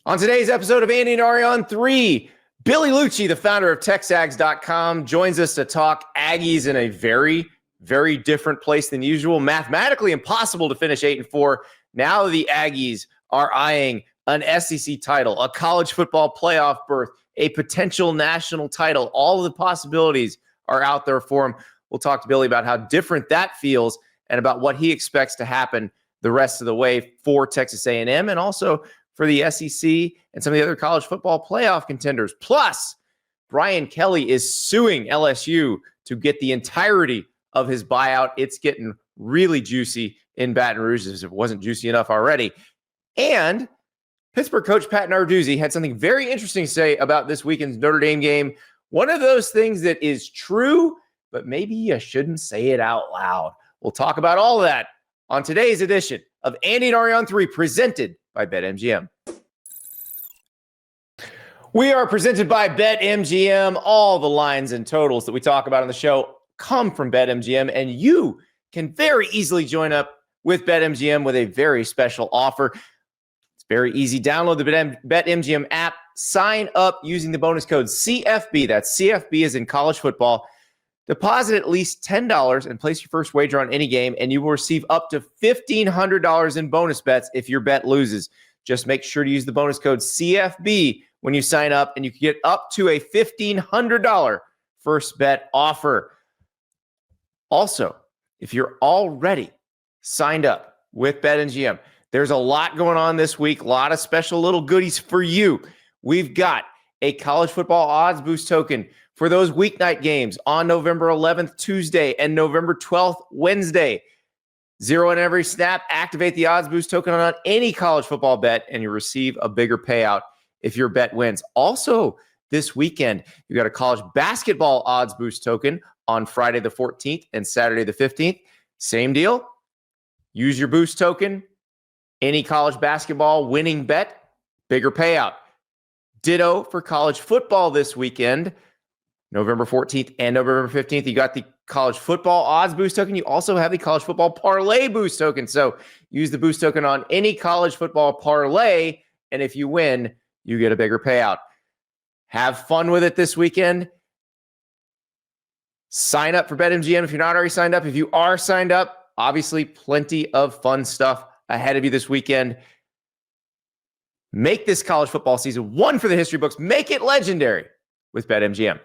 On today's episode of Andy and Ari on 3, Billy Liucci, the founder of TexAgs.com, joins us to talk Aggies in a very, very different place than usual. Mathematically impossible to finish 8-4. Now the Aggies are eyeing an SEC title, a college football playoff berth, a potential national title. All of the possibilities are out there for them. We'll talk to Billy about how different that feels and about what he expects to happen the rest of the way for Texas A&M and also for the SEC and some of the other college football playoff contenders. Plus, Brian Kelly is suing LSU to get the entirety of his buyout. It's getting really juicy in Baton Rouge, as it wasn't juicy enough already. And Pittsburgh coach Pat Narduzzi had something very interesting to say about this weekend's Notre Dame game. One of those things that is true, but maybe you shouldn't say it out loud. We'll talk about all of that on today's edition of Andy and Ari on 3, presented by BetMGM. We are presented by BetMGM. All the lines and totals that we talk about on the show come from BetMGM, and you can very easily join up with BetMGM with a very special offer. It's very easy. Download the BetMGM app. Sign up using the bonus code CFB. That's CFB as in college football. Deposit at least $10 and place your first wager on any game, and you will receive up to $1,500 in bonus bets if your bet loses. Just make sure to use the bonus code CFB when you sign up, and you can get up to a $1,500 first bet offer. Also, if you're already signed up with BetMGM, there's a lot going on this week, a lot of special little goodies for you. We've got a college football odds boost token for those weeknight games on November 11th, Tuesday, and November 12th, Wednesday. Zero in every snap. Activate the odds boost token on any college football bet, and you receive a bigger payout if your bet wins. Also, this weekend, you got a college basketball odds boost token on Friday the 14th and Saturday the 15th. Same deal. Use your boost token. Any college basketball winning bet, bigger payout. Ditto for college football this weekend. November 14th and November 15th, you got the college football odds boost token. You also have the college football parlay boost token. So use the boost token on any college football parlay, and if you win, you get a bigger payout. Have fun with it this weekend. Sign up for BetMGM if you're not already signed up. If you are signed up, obviously plenty of fun stuff ahead of you this weekend. Make this college football season one for the history books. Make it legendary with BetMGM.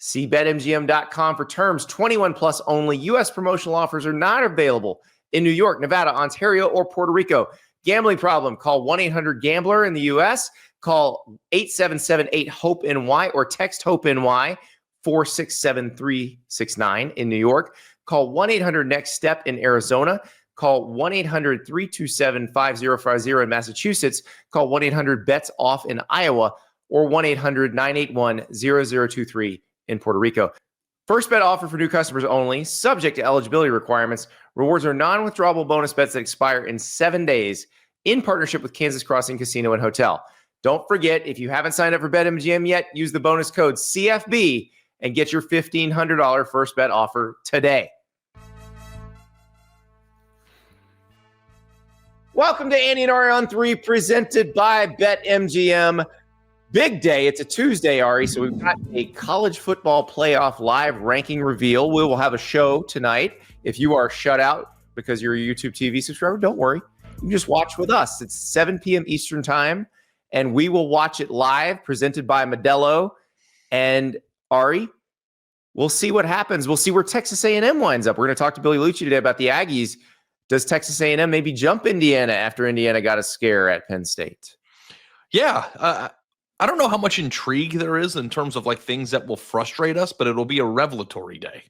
See BetMGM.com for terms. 21 plus only. U.S. promotional offers are not available in New York, Nevada, Ontario, or Puerto Rico. Gambling problem? Call 1-800-GAMBLER in the U.S. Call 877-8-HOPE-NY or text HOPE-NY 467-369 in New York. Call 1-800-NEXT-STEP in Arizona. Call 1-800-327-5050 in Massachusetts. Call 1-800-BETS-OFF in Iowa or 1-800-981-0023 in Puerto Rico. First bet offer for new customers only, subject to eligibility requirements. Rewards are non-withdrawable bonus bets that expire in 7 days in partnership with Kansas Crossing Casino and Hotel. Don't forget, if you haven't signed up for BetMGM yet, use the bonus code CFB and get your $1,500 first bet offer today. Welcome to Andy and Ari on 3, presented by BetMGM. Big day. It's a Tuesday, Ari, so we've got a college football playoff live ranking reveal. We will have a show tonight. If you are shut out because you're a YouTube TV subscriber, don't worry. You can just watch with us. It's 7 p.m. Eastern time, and we will watch it live, presented by Modelo. And Ari, we'll see what happens. We'll see where Texas A&M winds up. We're going to talk to Billy Liucci today about the Aggies. Does Texas A&M maybe jump Indiana after Indiana got a scare at Penn State? Yeah, I don't know how much intrigue there is in terms of like things that will frustrate us, but it'll be a revelatory day.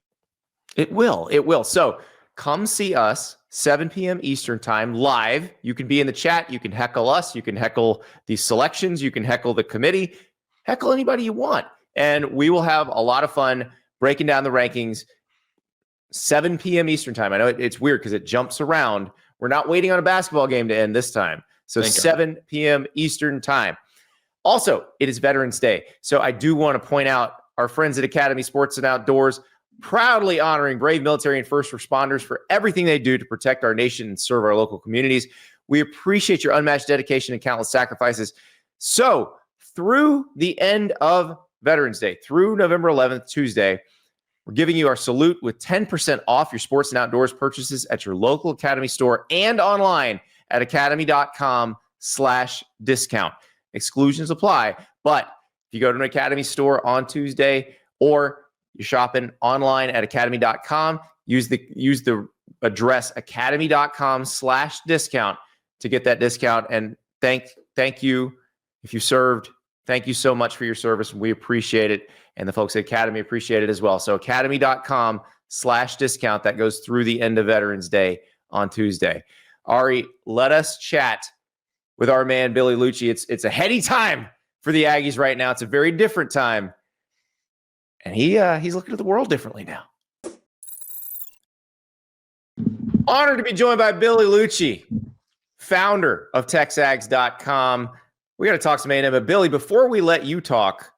It will. It will. So come see us 7 p.m. Eastern time live. You can be in the chat. You can heckle us. You can heckle the selections. You can heckle the committee. Heckle anybody you want. And we will have a lot of fun breaking down the rankings 7 p.m. Eastern time. I know it's weird because it jumps around. We're not waiting on a basketball game to end this time. So 7 p.m. Eastern time. Also, it is Veterans Day. So I do want to point out our friends at Academy Sports and Outdoors proudly honoring brave military and first responders for everything they do to protect our nation and serve our local communities. We appreciate your unmatched dedication and countless sacrifices. So through the end of Veterans Day, through November 11th, Tuesday, we're giving you our salute with 10% off your sports and outdoors purchases at your local Academy store and online at academy.com/discount. Exclusions apply, but if you go to an Academy store on Tuesday or you're shopping online at academy.com, use the address academy.com/discount to get that discount. And thank you if you served. Thank you so much for your service. We appreciate it. And the folks at Academy appreciate it as well. So academy.com/discount. That goes through the end of Veterans Day on Tuesday. Ari, let us chat with our man, Billy Liucci. It's a heady time for the Aggies right now. It's a very different time. And he's looking at the world differently now. Honored to be joined by Billy Liucci, founder of TexAgs.com. We got to talk some A&M. But Billy, before we let you talk,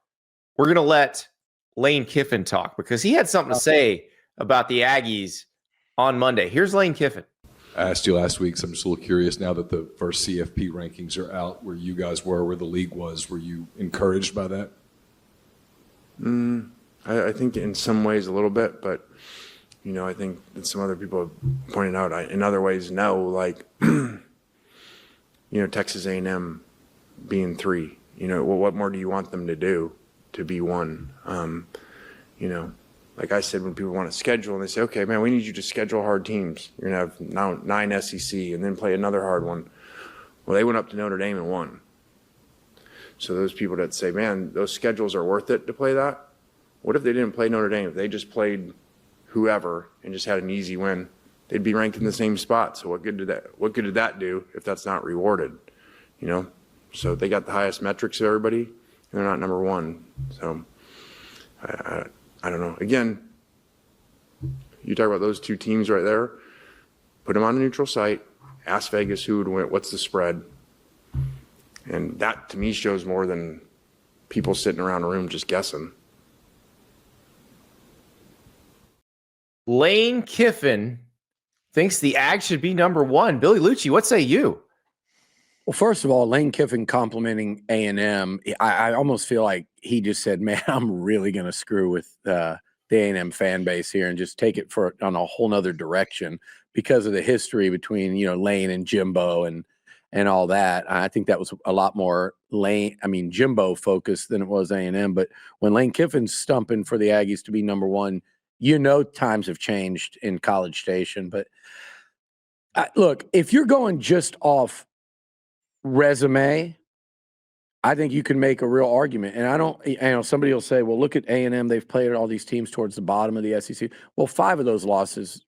we're going to let Lane Kiffin talk because he had something to say about the Aggies on Monday. Here's Lane Kiffin. I asked you last week, so I'm just a little curious now that the first CFP rankings are out, where you guys were, where the league was. Were you encouraged by that? I think in some ways a little bit, but, I think that some other people have pointed out, in other ways, no, like, Texas A&M being 3, what more do you want them to do to be 1? Like I said, when people want to schedule and they say, okay, man, we need you to schedule hard teams. You're going to have now 9 SEC and then play another hard one. Well, they went up to Notre Dame and won. So those people that say, man, those schedules are worth it to play that. What if they didn't play Notre Dame? If they just played whoever and just had an easy win, they'd be ranked in the same spot. So what good did that do if that's not rewarded? So they got the highest metrics of everybody and they're not number 1. So I don't know. Again, you talk about those 2 teams right there, put them on a neutral site, ask Vegas who would win, what's the spread. And that to me shows more than people sitting around a room just guessing. Lane Kiffin thinks the Ags should be number 1. Billy Liucci, what say you? Well, first of all, Lane Kiffin complimenting A&M, I almost feel like he just said, man, I'm really going to screw with the A&M fan base here and just take it on a whole nother direction because of the history between, Lane and Jimbo and all that. I think that was a lot more Jimbo focused than it was A&M. But when Lane Kiffin's stumping for the Aggies to be number 1, times have changed in College Station. But look, if you're going just off resume, I think you can make a real argument. And somebody will say, well, look at A&M. They've played all these teams towards the bottom of the SEC. Well, 5 of those losses,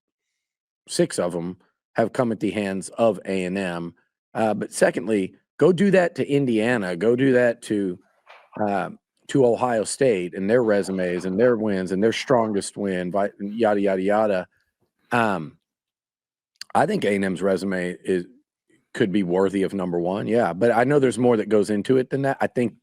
6 of them have come at the hands of A&M. But secondly, go do that to Indiana. Go do that to Ohio State and their resumes and their wins and their strongest win, yada, yada, yada. I think A&M's resume could be worthy of number 1. Yeah. But I know there's more that goes into it than that. I think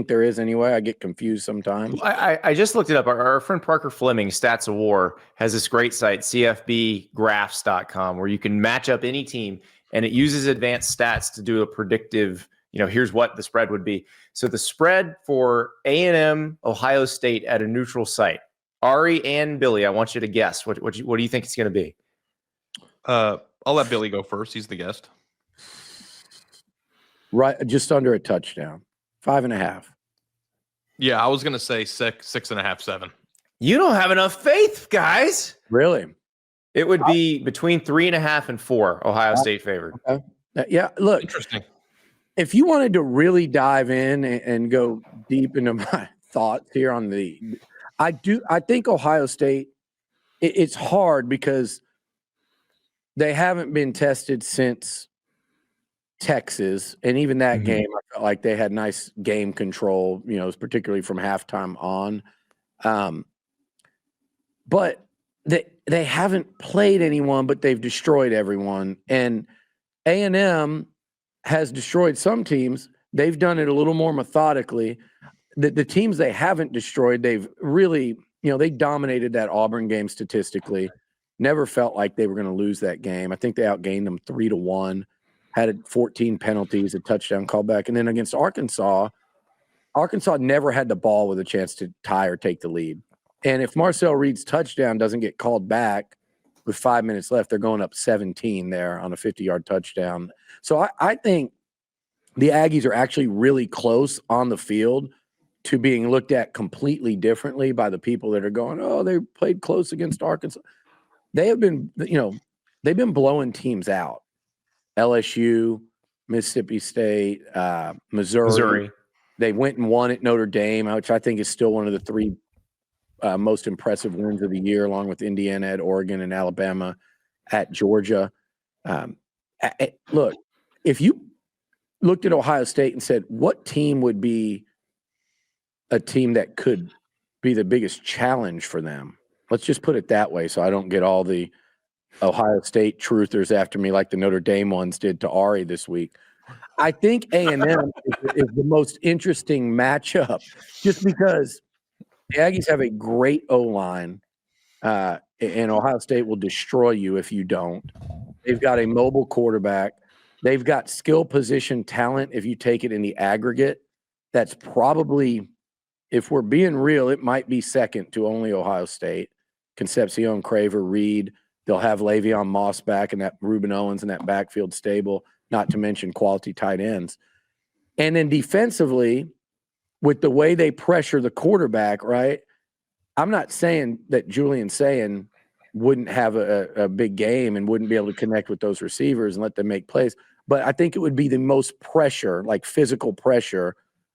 there is anyway. I get confused sometimes. I just looked it up. Our friend Parker Fleming, Stats of War, has this great site, cfbgraphs.com, where you can match up any team and it uses advanced stats to do a predictive, here's what the spread would be. So the spread for A&M Ohio State at a neutral site, Ari and Billy, I want you to guess. What do you think it's going to be? I'll let Billy go first. He's the guest. Right, just under a touchdown, 5.5. Yeah, I was going to say 6.5, 7. You don't have enough faith, guys. Really? It would be between 3.5 and 4. Ohio State favored. Okay. Yeah. Look, Interesting. If you wanted to really dive in and go deep into my thoughts here on I think Ohio State. It's hard because they haven't been tested since Texas, and even that game, I felt like they had nice game control, particularly from halftime on. But they haven't played anyone, but they've destroyed everyone. And A&M has destroyed some teams. They've done it a little more methodically. The teams they haven't destroyed, they've really, they dominated that Auburn game statistically. Never felt like they were going to lose that game. I think they outgained them 3-1. had 14 penalties, a touchdown callback. And then against Arkansas never had the ball with a chance to tie or take the lead. And if Marcel Reed's touchdown doesn't get called back with 5 minutes left, they're going up 17 there on a 50-yard touchdown. So I think the Aggies are actually really close on the field to being looked at completely differently by the people that are going, oh, they played close against Arkansas. They have been, they've been blowing teams out. LSU, Mississippi State, Missouri. They went and won at Notre Dame, which I think is still one of the three most impressive wins of the year, along with Indiana at Oregon and Alabama at Georgia. Look, if you looked at Ohio State and said, what team would be a team that could be the biggest challenge for them? Let's just put it that way so I don't get all the Ohio State truthers after me like the Notre Dame ones did to Ari this week. I think A&M is the most interesting matchup just because the Aggies have a great O-line, and Ohio State will destroy you if you don't. They've got a mobile quarterback. They've got skill position talent. If you take it in the aggregate, that's probably, if we're being real, it might be second to only Ohio State. Concepcion, Craver, Reed. They'll have Le'Veon Moss back and that Reuben Owens in that backfield stable, not to mention quality tight ends. And then defensively, with the way they pressure the quarterback, right? I'm not saying that Julian Sayin wouldn't have a big game and wouldn't be able to connect with those receivers and let them make plays. But I think it would be the most pressure, like physical pressure,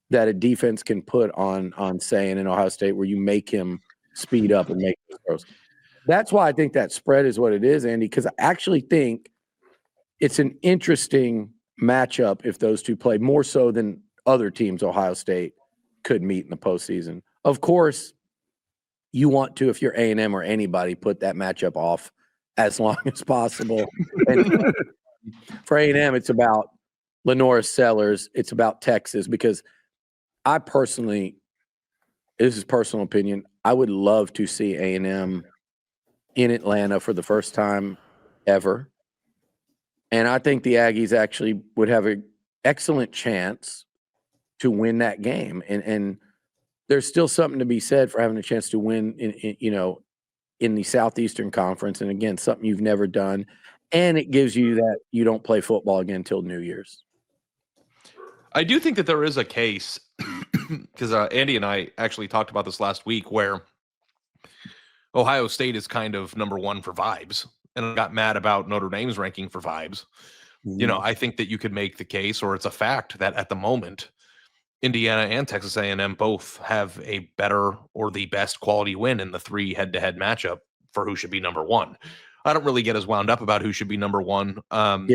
that a defense can put on Sayin in Ohio State, where you make him speed up and make those throws. That's why I think that spread is what it is, Andy, because I actually think it's an interesting matchup if those two play, more so than other teams Ohio State could meet in the postseason. Of course, you want to, if you're A&M or anybody, put that matchup off as long as possible. And for A&M, it's about Lenora Sellers. It's about Texas, because I personally, this is personal opinion, I would love to see A&M in Atlanta for the first time ever. And I think the Aggies actually would have an excellent chance to win that game. And there's still something to be said for having a chance to win in the Southeastern Conference. And again, something you've never done. And it gives you that you don't play football again until New Year's. I do think that there is a case, because Andy and I actually talked about this last week, where Ohio State is kind of number one for vibes, and I got mad about Notre Dame's ranking for vibes. I think that you could make the case, or it's a fact, that at the moment, Indiana and Texas A&M both have a better or the best quality win in the 3 head-to-head matchup for who should be number one. I don't really get as wound up about who should be number one,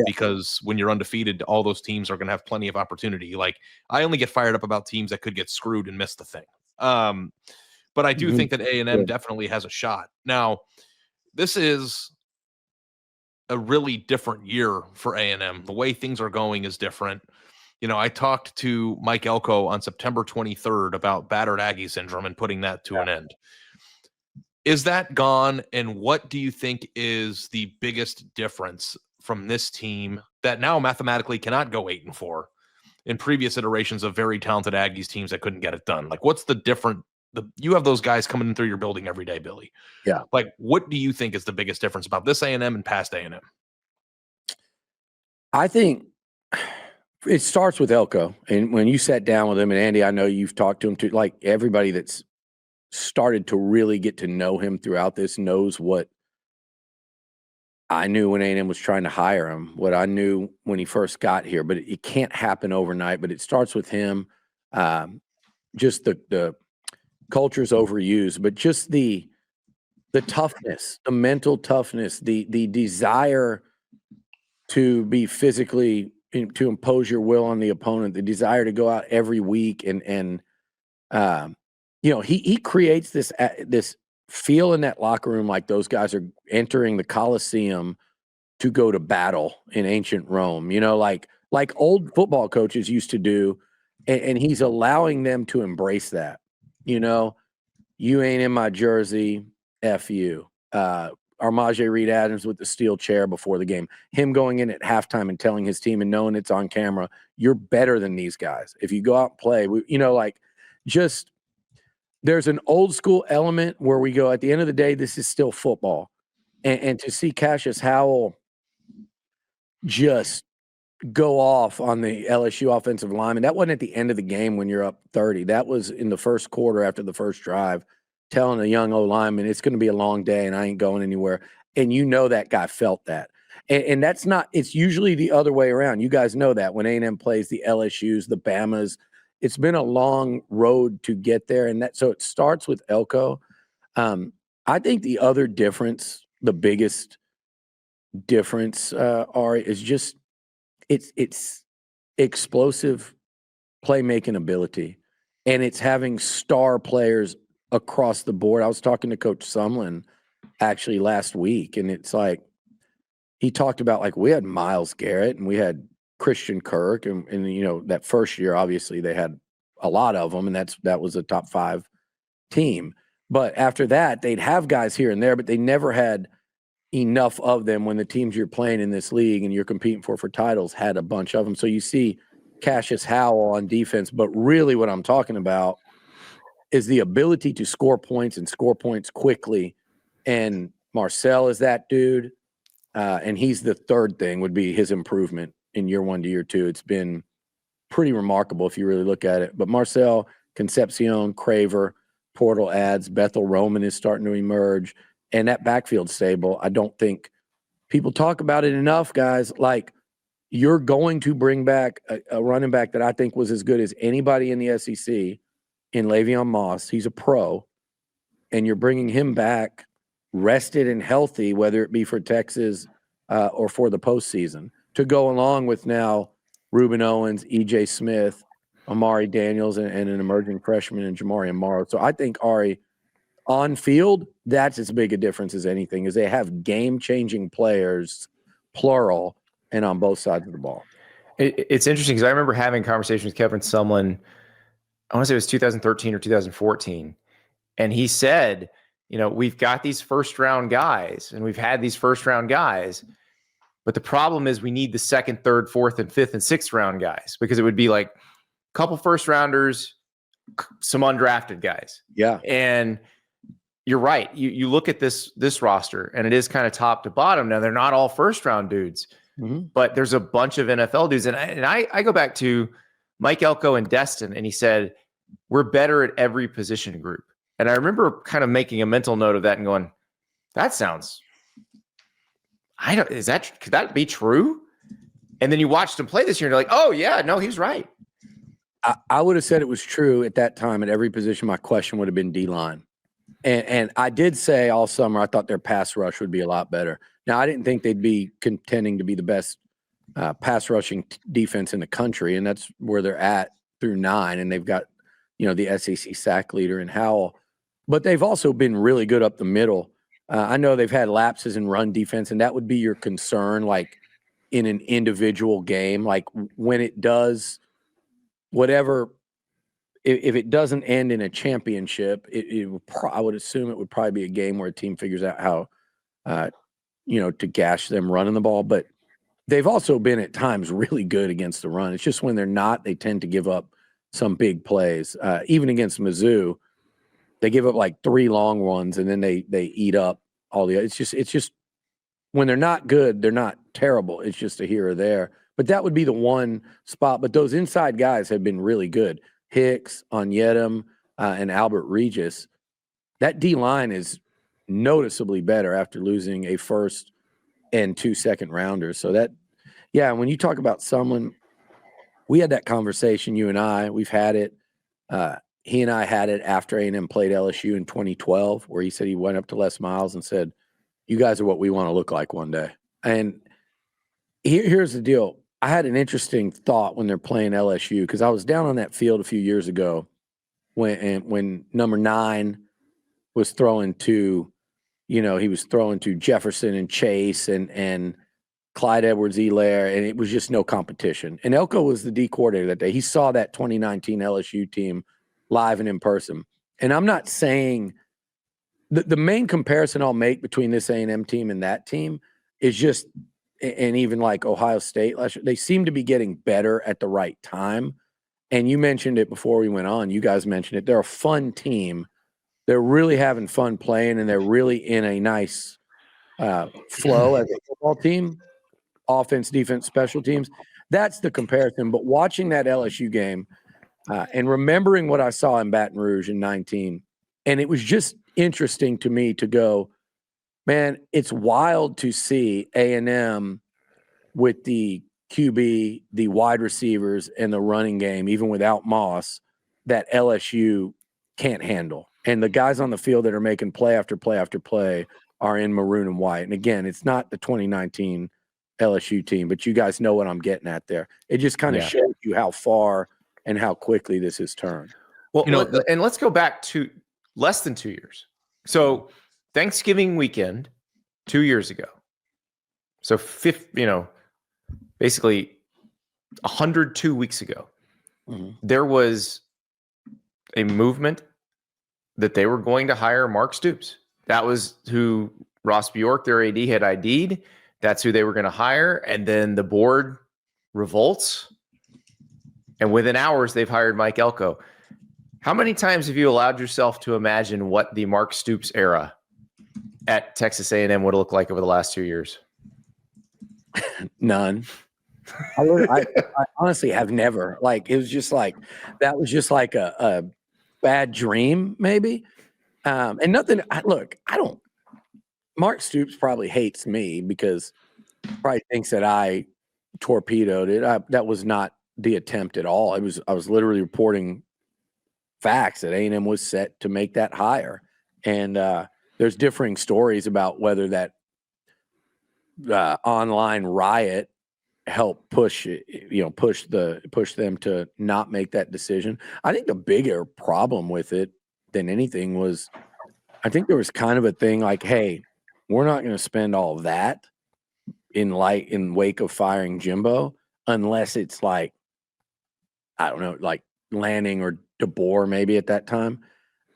because when you're undefeated, all those teams are going to have plenty of opportunity. Like, I only get fired up about teams that could get screwed and miss the thing. But I do think that A&M definitely has a shot. Now, this is a really different year for A&M. The way things are going is different. I talked to Mike Elko on September 23rd about battered Aggie syndrome and putting that to an end. Is that gone? And what do you think is the biggest difference from this team that now mathematically cannot go 8-4 in previous iterations of very talented Aggies teams that couldn't get it done? Like, what's the different? You have those guys coming through your building every day, Billy. Yeah. Like, what do you think is the biggest difference about this A&M and past A&M? I think it starts with Elko. And when you sat down with him, and Andy, I know you've talked to him too, like everybody that's started to really get to know him throughout this knows what I knew when A&M was trying to hire him, what I knew when he first got here. But it can't happen overnight. But it starts with him. Just the culture's overused, but just the toughness, the mental toughness, the desire to be physically, to impose your will on the opponent, the desire to go out every week and he creates this feel in that locker room like those guys are entering the Coliseum to go to battle in ancient Rome, like old football coaches used to do, and he's allowing them to embrace that. You ain't in my jersey, F you. Marcel Reed Adams with the steel chair before the game, him going in at halftime and telling his team and knowing it's on camera, you're better than these guys. If you go out and play, just there's an old school element where we go, at the end of the day, this is still football. And to see Cassius Howell just go off on the LSU offensive lineman, that wasn't at the end of the game when you're up 30. That was in the first quarter after the first drive, telling a young O-lineman, it's going to be a long day and I ain't going anywhere. And that guy felt that. And that's not – it's usually the other way around. You guys know that when A&M plays the LSUs, the Bamas, it's been a long road to get there. And so it starts with Elko. I think the other difference, the biggest difference, Ari, is just it's explosive playmaking ability. And it's having star players across the board. I was talking to Coach Sumlin actually last week, and it's like he talked about, like, we had Myles Garrett and we had Christian Kirk, and that first year obviously they had a lot of them, and that was a top 5 team. But after that, they'd have guys here and there, but they never had enough of them when the teams you're playing in this league and you're competing for titles had a bunch of them. So you see Cassius Howell on defense, but really what I'm talking about is the ability to score points and score points quickly. And Marcel is that dude. And he's the third thing, would be his improvement in year 1 to year 2. It's been pretty remarkable if you really look at it. But Marcel, Concepcion, Craver, portal adds, Bethel Roman is starting to emerge. And that backfield stable, I don't think people talk about it enough, guys. Like, you're going to bring back a running back that I think was as good as anybody in the SEC in Le'Veon Moss. He's a pro. And you're bringing him back rested and healthy, whether it be for Texas or for the postseason, to go along with now Reuben Owens, E.J. Smith, Amari Daniels, and an emerging freshman in Jamarian Morrow. So I think, Ari, on field, that's as big a difference as anything, is they have game-changing players, plural, and on both sides of the ball. It's interesting because I remember having a conversation with Kevin Sumlin, I want to say it was 2013 or 2014, and he said, we've got these first-round guys, and we've had these first-round guys, but the problem is we need the second, third, fourth, and fifth, and sixth-round guys, because it would be like a couple first-rounders, some undrafted guys. Yeah. And you're right. You look at this roster, and it is kind of top to bottom. Now, they're not all first-round dudes, but there's a bunch of NFL dudes. And I go back to Mike Elko and Destin, and he said, we're better at every position group. And I remember kind of making a mental note of that and going, that sounds, could that be true? And then you watched him play this year and you're like, oh yeah, no, he's right. I would have said it was true at that time at every position. My question would have been D-line. And I did say all summer I thought their pass rush would be a lot better. Now, I didn't think they'd be contending to be the best pass rushing defense in the country, and that's where they're at through 9, and they've got, the SEC sack leader in Howell. But they've also been really good up the middle. I know they've had lapses in run defense, and that would be your concern, like in an individual game. Like when it does, whatever, if it doesn't end in a championship, I would assume it would probably be a game where a team figures out how, to gash them running the ball. But they've also been at times really good against the run. It's just when they're not, they tend to give up some big plays. Even against Mizzou, they give up like 3 long ones, and then they eat up all the. It's just when they're not good, they're not terrible. It's just a here or there. But that would be the one spot. But those inside guys have been really good. Hicks, Onyedem, and Albert Regis. That D-line is noticeably better after losing a first and 2 second rounders. So that, yeah, when you talk about someone, we had that conversation, you and I. We've had it. He and I had it after A&M played LSU in 2012, where he said he went up to Les Miles and said, you guys are what we want to look like one day. And here's the deal. I had an interesting thought when they're playing LSU, because I was down on that field a few years ago when number 9 was throwing to, he was throwing to Jefferson and Chase and Clyde Edwards-Helaire, and it was just no competition. And Elko was the D coordinator that day. He saw that 2019 LSU team live and in person. And I'm not saying the main comparison I'll make between this A&M team and that team is just, and even like Ohio State last year, they seem to be getting better at the right time. And you mentioned it before we went on. You guys mentioned it. They're a fun team. They're really having fun playing, and they're really in a nice flow as a football team, offense, defense, special teams. That's the comparison. But watching that LSU game and remembering what I saw in Baton Rouge in 19, and it was just interesting to me to go, man, it's wild to see A&M with the QB, the wide receivers, and the running game, even without Moss, that LSU can't handle. And the guys on the field that are making play after play after play are in maroon and white. And again, it's not the 2019 LSU team, but you guys know what I'm getting at there. It just kind of shows you how far and how quickly this has turned. Well, and let's go back to less than 2 years. So Thanksgiving weekend, 2 years ago. So basically 102 weeks ago, there was a movement that they were going to hire Mark Stoops. That was who Ross Bjork, their AD, had ID'd. That's who they were going to hire. And then the board revolts. And within hours, they've hired Mike Elko. How many times have you allowed yourself to imagine what the Mark Stoops era at Texas A&M would look like over the last 2 years? None. I honestly have never. Like, it was just like, that was just like a bad dream, maybe. And nothing, Mark Stoops probably hates me because probably thinks that I torpedoed it. That was not the attempt at all. I was literally reporting facts that A&M was set to make that hire. And there's differing stories about whether that online riot helped push them to not make that decision. I think the bigger problem with it than anything was, I think there was kind of a thing like, hey, we're not going to spend all of that in wake of firing Jimbo unless it's like, I don't know, like Lanning or DeBoer maybe at that time.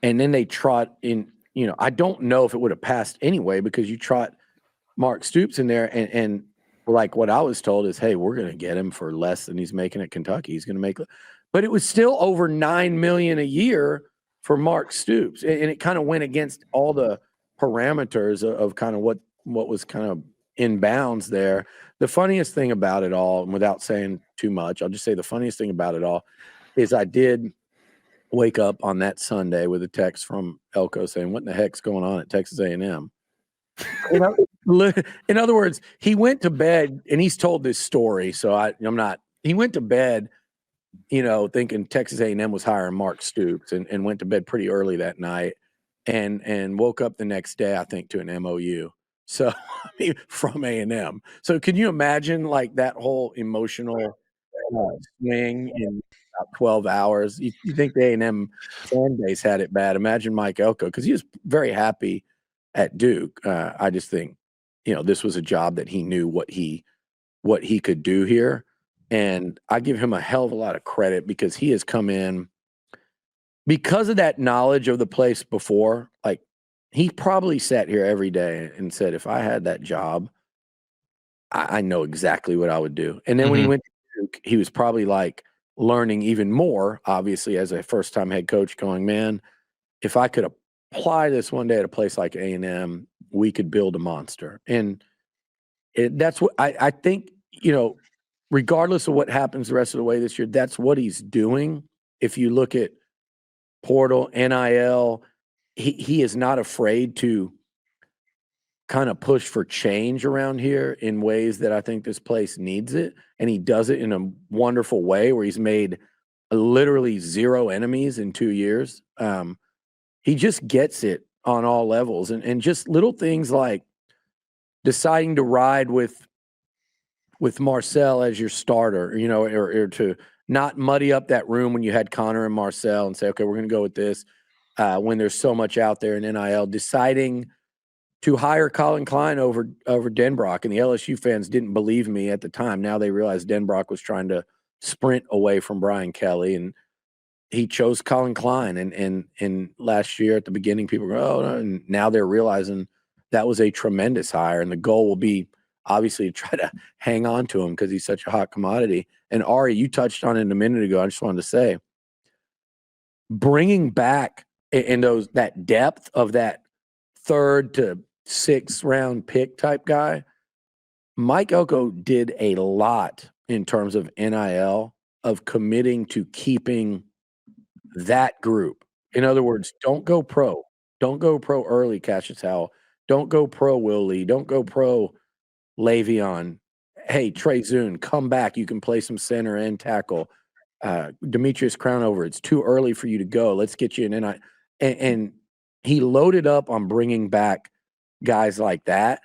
And then they trot in, I don't know if it would have passed anyway, because you trot Mark Stoops in there and like what I was told is, hey, we're going to get him for less than he's making at Kentucky. He's going to make, but it was still over $9 million a year for Mark Stoops. And it kind of went against all the parameters of kind of what was kind of in bounds there. The funniest thing about it all, and without saying too much, I'll just say the funniest thing about it all is I did wake up on that Sunday with a text from Elko saying, what in the heck's going on at Texas A&M? In other words, he went to bed, and he's told this story, so he went to bed, thinking Texas A&M was hiring Mark Stoops, and went to bed pretty early that night, and woke up the next day, I think, to an MOU. So from A&M. So can you imagine like that whole emotional swing in about 12 hours? You think the A&M fan base had it bad? Imagine Mike Elko, because he was very happy at Duke. I just think, this was a job that he knew what he could do here. And I give him a hell of a lot of credit because he has come in because of that knowledge of the place before. Like, he probably sat here every day and said, if I had that job, I know exactly what I would do. And then when he went to Duke, he was probably like learning even more, obviously, as a first-time head coach, going, man, if I could apply this one day at a place like A&M, we could build a monster. And that's what I think, regardless of what happens the rest of the way this year, that's what he's doing. If you look at portal, NIL, he is not afraid to kind of push for change around here in ways that I think this place needs it. And he does it in a wonderful way where he's made literally 0 enemies in 2 years. He just gets it on all levels. And just little things like deciding to ride with Marcel as your starter, or to not muddy up that room when you had Connor and Marcel and say, okay, we're going to go with this. When there's so much out there in NIL, deciding to hire Colin Klein over Denbrock. And the LSU fans didn't believe me at the time. Now they realize Denbrock was trying to sprint away from Brian Kelly. And he chose Colin Klein, and last year at the beginning, people go, oh, no, and now they're realizing that was a tremendous hire, and the goal will be obviously to try to hang on to him because he's such a hot commodity. And Ari, you touched on it a minute ago. I just wanted to say, bringing back in that depth of that 3rd to 6th round pick type guy, Mike Elko did a lot in terms of NIL, of committing to keeping that group. In other words, don't go pro. Don't go pro early, Cassius Howell. Don't go pro Will Lee. Don't go pro Le'Veon. Hey, Trey Zune, come back. You can play some center and tackle. Demetrius Crownover, it's too early for you to go. Let's get you in. And he loaded up on bringing back guys like that.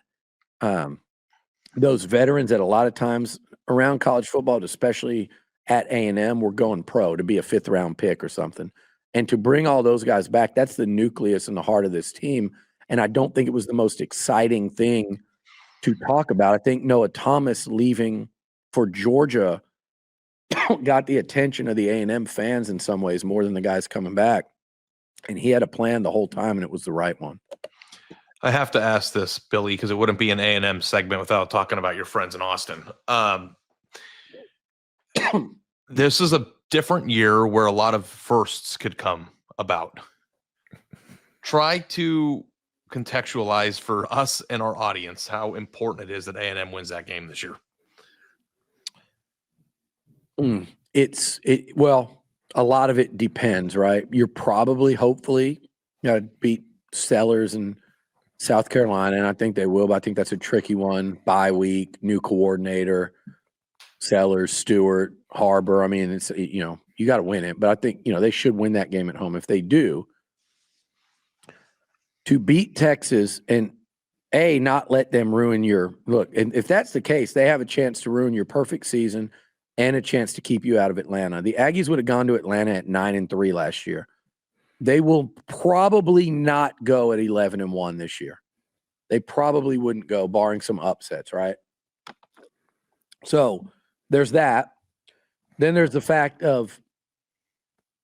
Those veterans that a lot of times around college football, especially at A&M, were going pro to be a 5th round pick or something. And to bring all those guys back, that's the nucleus and the heart of this team. And I don't think it was the most exciting thing to talk about. I think Noah Thomas leaving for Georgia got the attention of the A&M fans in some ways more than the guys coming back. And he had a plan the whole time, and it was the right one. I have to ask this, Billy, because it wouldn't be an A&M segment without talking about your friends in Austin. This is a different year where a lot of firsts could come about. Try to contextualize for us and our audience how important it is that A&M wins that game this year. Well, a lot of it depends, right? You're probably, hopefully, beat Sellers and South Carolina, and I think they will, but I think that's a tricky one. Bye week, new coordinator, Sellers, Stewart, Harbor. I mean, it's, you got to win it, but I think, they should win that game at home. If they do, to beat Texas and not let them ruin your look. And if that's the case, they have a chance to ruin your perfect season and a chance to keep you out of Atlanta. The Aggies would have gone to Atlanta at 9-3 last year. They will probably not go at 11-1 this year. They probably wouldn't go, barring some upsets, right? So there's that. Then there's the fact of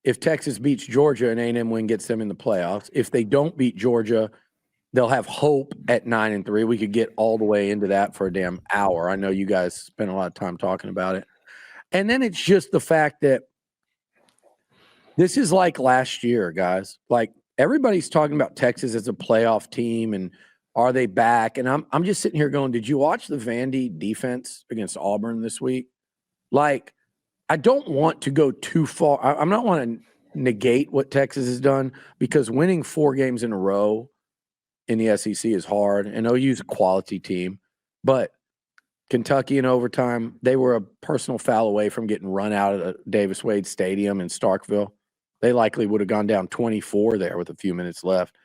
if Texas beats Georgia and A&M win gets them in the playoffs. If they don't beat Georgia, they'll have hope at 9-3. We could get all the way into that for a damn hour. I know you guys spent a lot of time talking about it. And then it's just the fact that this is like last year, guys. Like, everybody's talking about Texas as a playoff team and are they back? And I'm just sitting here going, did you watch the Vandy defense against Auburn this week? Like, I don't want to go too far. I'm not want to negate what Texas has done, because winning 4 games in a row in the SEC is hard. And OU's a quality team, but Kentucky in overtime, they were a personal foul away from getting run out of Davis Wade Stadium in Starkville. They likely would have gone down 24 there with a few minutes left.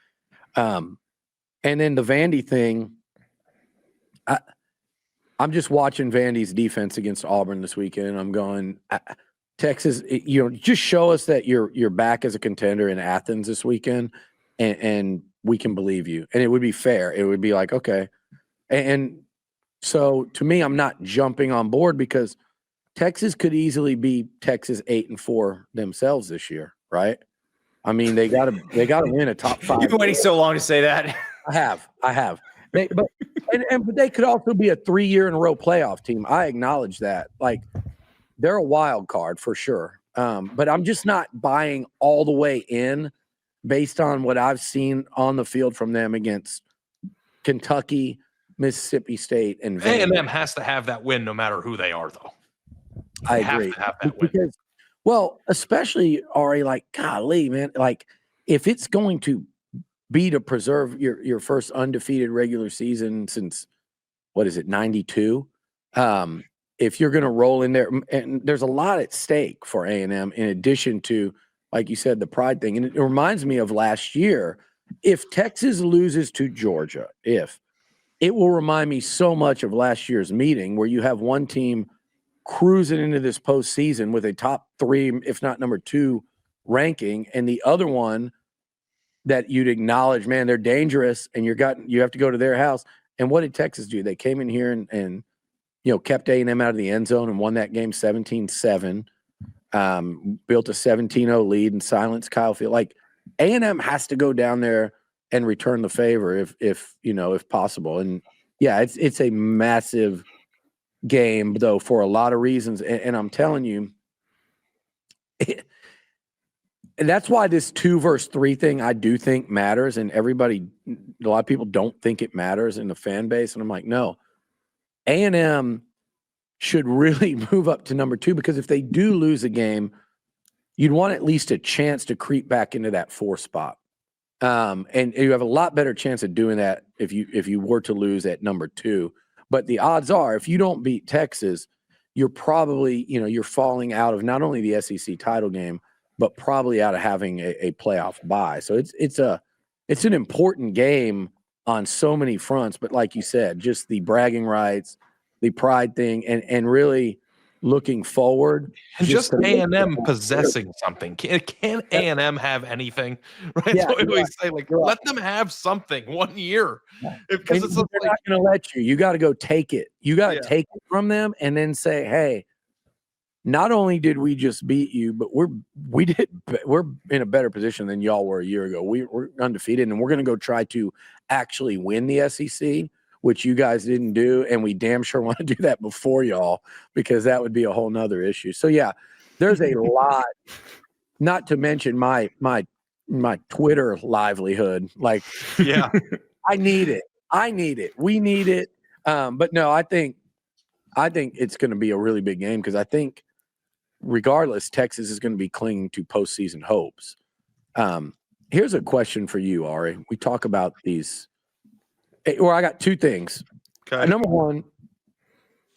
And then the Vandy thing, I'm just watching Vandy's defense against Auburn this weekend, and I'm going, Texas, just show us that you're back as a contender in Athens this weekend, and we can believe you. And it would be fair. It would be like, okay. And so to me, I'm not jumping on board, because Texas could easily be Texas 8-4 themselves this year, right? I mean, they gotta win a top 5. You've been waiting so long to say that. I have. But they could also be a 3-year in a row playoff team. I acknowledge that. Like, they're a wild card for sure. But I'm just not buying all the way in based on what I've seen on the field from them against Kentucky, Mississippi State, and Vandy. A&M has to have that win no matter who they are, though. I agree. Have to have that win. Because, well, especially, Ari, like, golly, man, like, if it's going to be to preserve your first undefeated regular season since, 92? If you're going to roll in there, and there's a lot at stake for A&M in addition to, like you said, the pride thing. And it reminds me of last year. If Texas loses to Georgia, it will remind me so much of last year's meeting, where you have one team cruising into this postseason with a top 3, if not number 2 ranking, and the other one that you'd acknowledge, man, they're dangerous, and you have to go to their house. And what did Texas do? They came in here and kept A&M out of the end zone and won that game 17-7. built a 17-0 lead and silenced Kyle Field. Like A&M has to go down there and return the favor if possible. And yeah, it's a massive game though for a lot of reasons. And I'm telling you, and that's why this 2 versus 3 thing I do think matters. And a lot of people don't think it matters in the fan base. And I'm like, no, A&M should really move up to number 2, because if they do lose a game, you'd want at least a chance to creep back into that 4 spot. And you have a lot better chance of doing that if you were to lose at number 2. But the odds are, if you don't beat Texas, you're probably, you're falling out of not only the SEC title game, but probably out of having a playoff bye. So it's an important game on so many fronts. But like you said, just the bragging rights, the pride thing, and really looking forward. And just A&M possessing something. Can A&M have anything? Right? Yeah, So we say, like, let them have something 1 year. Because it's they're not going to let you. You got to go take it. You got to take it from them and then say, hey, not only did we just beat you, but we're in a better position than y'all were a year ago. We're undefeated, and we're going to go try to actually win the SEC, which you guys didn't do, and we damn sure want to do that before y'all, because that would be a whole nother issue. So yeah, there's a lot, not to mention my Twitter livelihood. Like, yeah, I need it. We need it. But no, I think it's going to be a really big game, because I think regardless, Texas is going to be clinging to postseason hopes. Here's a question for you, Ari. We talk about these. Or I got 2 things. Okay. Number one,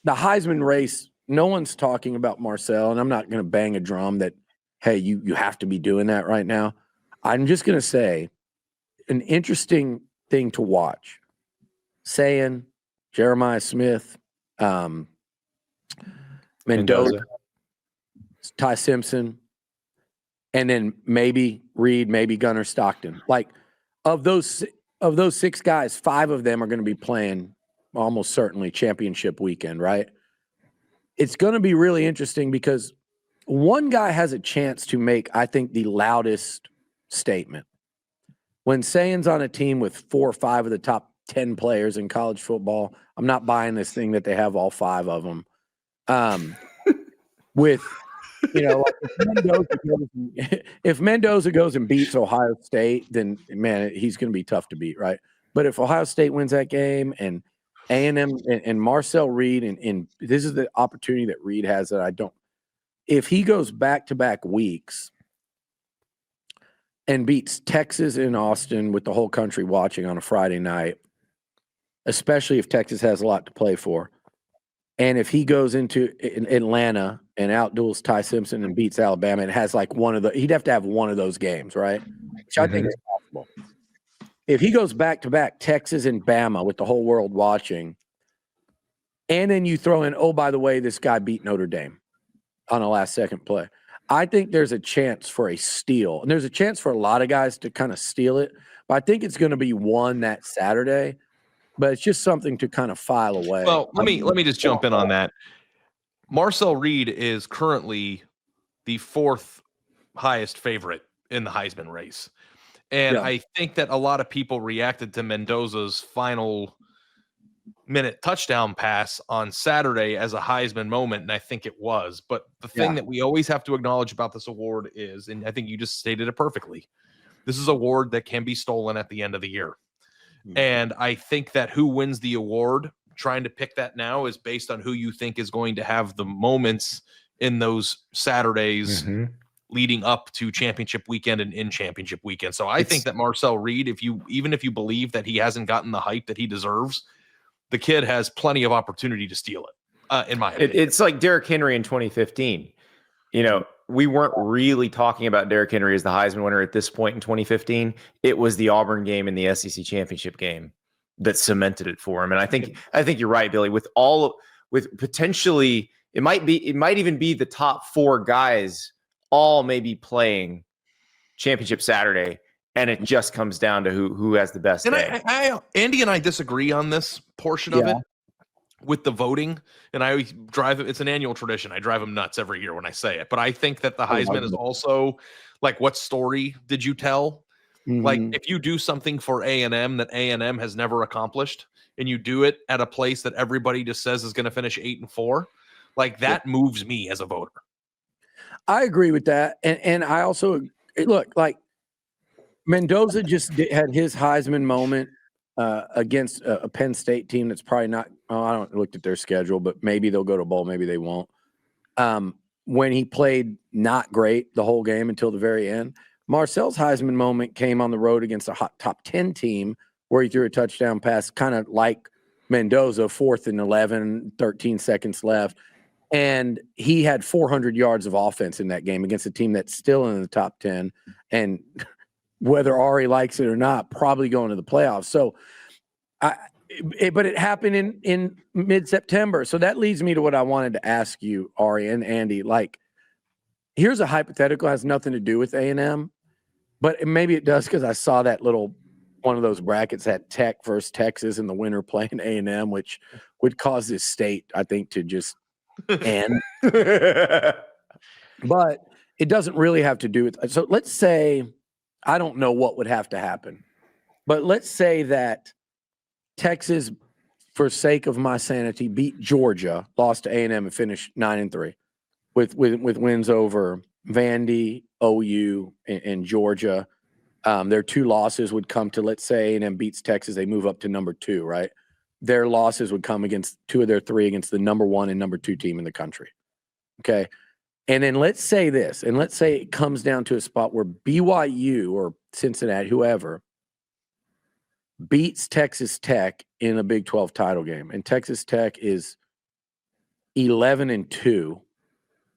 the Heisman race. No one's talking about Marcel, and I'm not going to bang a drum that, hey, you have to be doing that right now. I'm just going to say an interesting thing to watch. Saying Jeremiah Smith, Mendoza, Ty Simpson, and then maybe Reed, maybe Gunnar Stockton. Like, of those 6 guys, 5 of them are going to be playing almost certainly championship weekend, right? It's going to be really interesting, because one guy has a chance to make, I think, the loudest statement. When Sayan's on a team with 4 or 5 of the top 10 players in college football, I'm not buying this thing that they have all 5 of them. With, like if Mendoza goes and beats Ohio State, then man, he's going to be tough to beat, right? But if Ohio State wins that game, and A&M and Marcel Reed, and this is the opportunity that Reed has that I don't. If he goes back-to-back weeks and beats Texas in Austin with the whole country watching on a Friday night, especially if Texas has a lot to play for, and if he goes into Atlanta and outduels Ty Simpson and beats Alabama, and has like he'd have to have one of those games, right? Which I think is possible. If he goes back-to-back Texas and Bama with the whole world watching, and then you throw in, oh, by the way, this guy beat Notre Dame on a last-second play, I think there's a chance for a steal. And there's a chance for a lot of guys to kind of steal it, but I think it's going to be one that Saturday. But it's just something to kind of file away. Well, let me just jump in on that. Marcel Reed is currently the 4th highest favorite in the Heisman race. And I think that a lot of people reacted to Mendoza's final minute touchdown pass on Saturday as a Heisman moment, and I think it was. But the thing that we always have to acknowledge about this award is, and I think you just stated it perfectly, this is an award that can be stolen at the end of the year. And I think that who wins the award, trying to pick that now, is based on who you think is going to have the moments in those Saturdays leading up to championship weekend and in championship weekend. So I think that Marcel Reed, even if you believe that he hasn't gotten the hype that he deserves, the kid has plenty of opportunity to steal it, in my opinion. It's like Derrick Henry in 2015. We weren't really talking about Derrick Henry as the Heisman winner at this point in 2015. It was the Auburn game and the SEC championship game that cemented it for him. And I think you're right, Billy. With potentially, it might even be the top 4 guys all maybe playing championship Saturday, and it just comes down to who has the best day. Andy and I disagree on this portion of it. with the voting, and I always drive it's an annual tradition. I drive them nuts every year when I say it, but I think that the Heisman is also like, what story did you tell? Like, if you do something for A&M that A&M has never accomplished, and you do it at a place that everybody just says is going to finish 8-4, like that moves me as a voter. I agree with that. And I also look, like Mendoza just had his Heisman moment against a Penn State team that's probably not, I don't looked at their schedule, but maybe they'll go to bowl, maybe they won't. When he played not great the whole game until the very end. Marcel's Heisman moment came on the road against a hot top 10 team where he threw a touchdown pass, kind of like Mendoza, 4th and 11, 13 seconds left. And he had 400 yards of offense in that game against a team that's still in the top 10. And whether Ari likes it or not, probably going to the playoffs. So, but it happened in mid-September. So that leads me to what I wanted to ask you, Ari and Andy. Like, here's a hypothetical, has nothing to do with A&M. But maybe it does because I saw that little one of those brackets at Tech versus Texas in the winter playing A&M, which would cause this state, I think, to just end. But it doesn't really have to do with – so let's say – I don't know what would have to happen. But let's say that Texas, for sake of my sanity, beat Georgia, lost to A&M, and finished 9-3 with wins over Vandy, OU, and Georgia. Their 2 losses would come to, let's say A&M beats Texas, they move up to number 2, right? Their losses would come against 2 of their 3 against the number 1 and number 2 team in the country. Okay. And then let's say this, and let's say it comes down to a spot where BYU or Cincinnati, whoever, beats Texas Tech in a Big 12 title game. And Texas Tech is 11-2.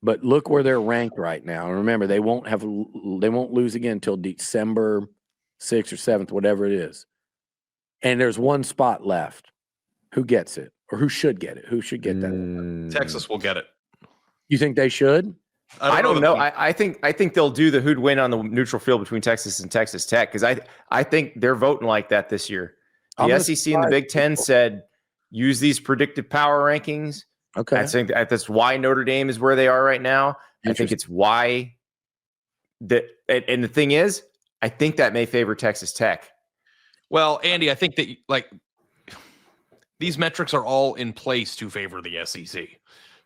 But look where they're ranked right now. And remember, they won't lose again until December 6th or 7th, whatever it is. And there's one spot left. Who gets it? Or who should get it? Who should get that? Texas will get it. You think they should? I don't know. I think they'll do the who'd win on the neutral field between Texas and Texas Tech, because I think they're voting like that this year. The SEC and the Big Ten said use these predictive power rankings. Okay. I think that's why Notre Dame is where they are right now. I think it's why that, and the thing is, I think that may favor Texas Tech. Well, Andy, I think that like these metrics are all in place to favor the SEC.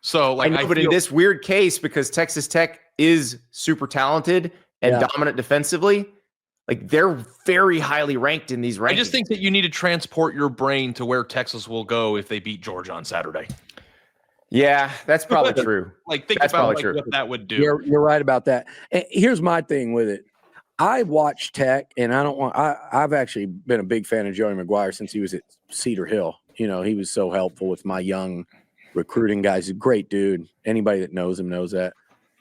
So like, but in this weird case, because Texas Tech is super talented and dominant defensively, like they're very highly ranked in these rankings. I just think that you need to transport your brain to where Texas will go if they beat Georgia on Saturday. Yeah, that's probably true. Like, think about like what that would do. You're right about that. And here's my thing with it. I watch Tech, and I've actually been a big fan of Joey McGuire since he was at Cedar Hill. You know, he was so helpful with my young recruiting guys. He's a great dude. Anybody that knows him knows that.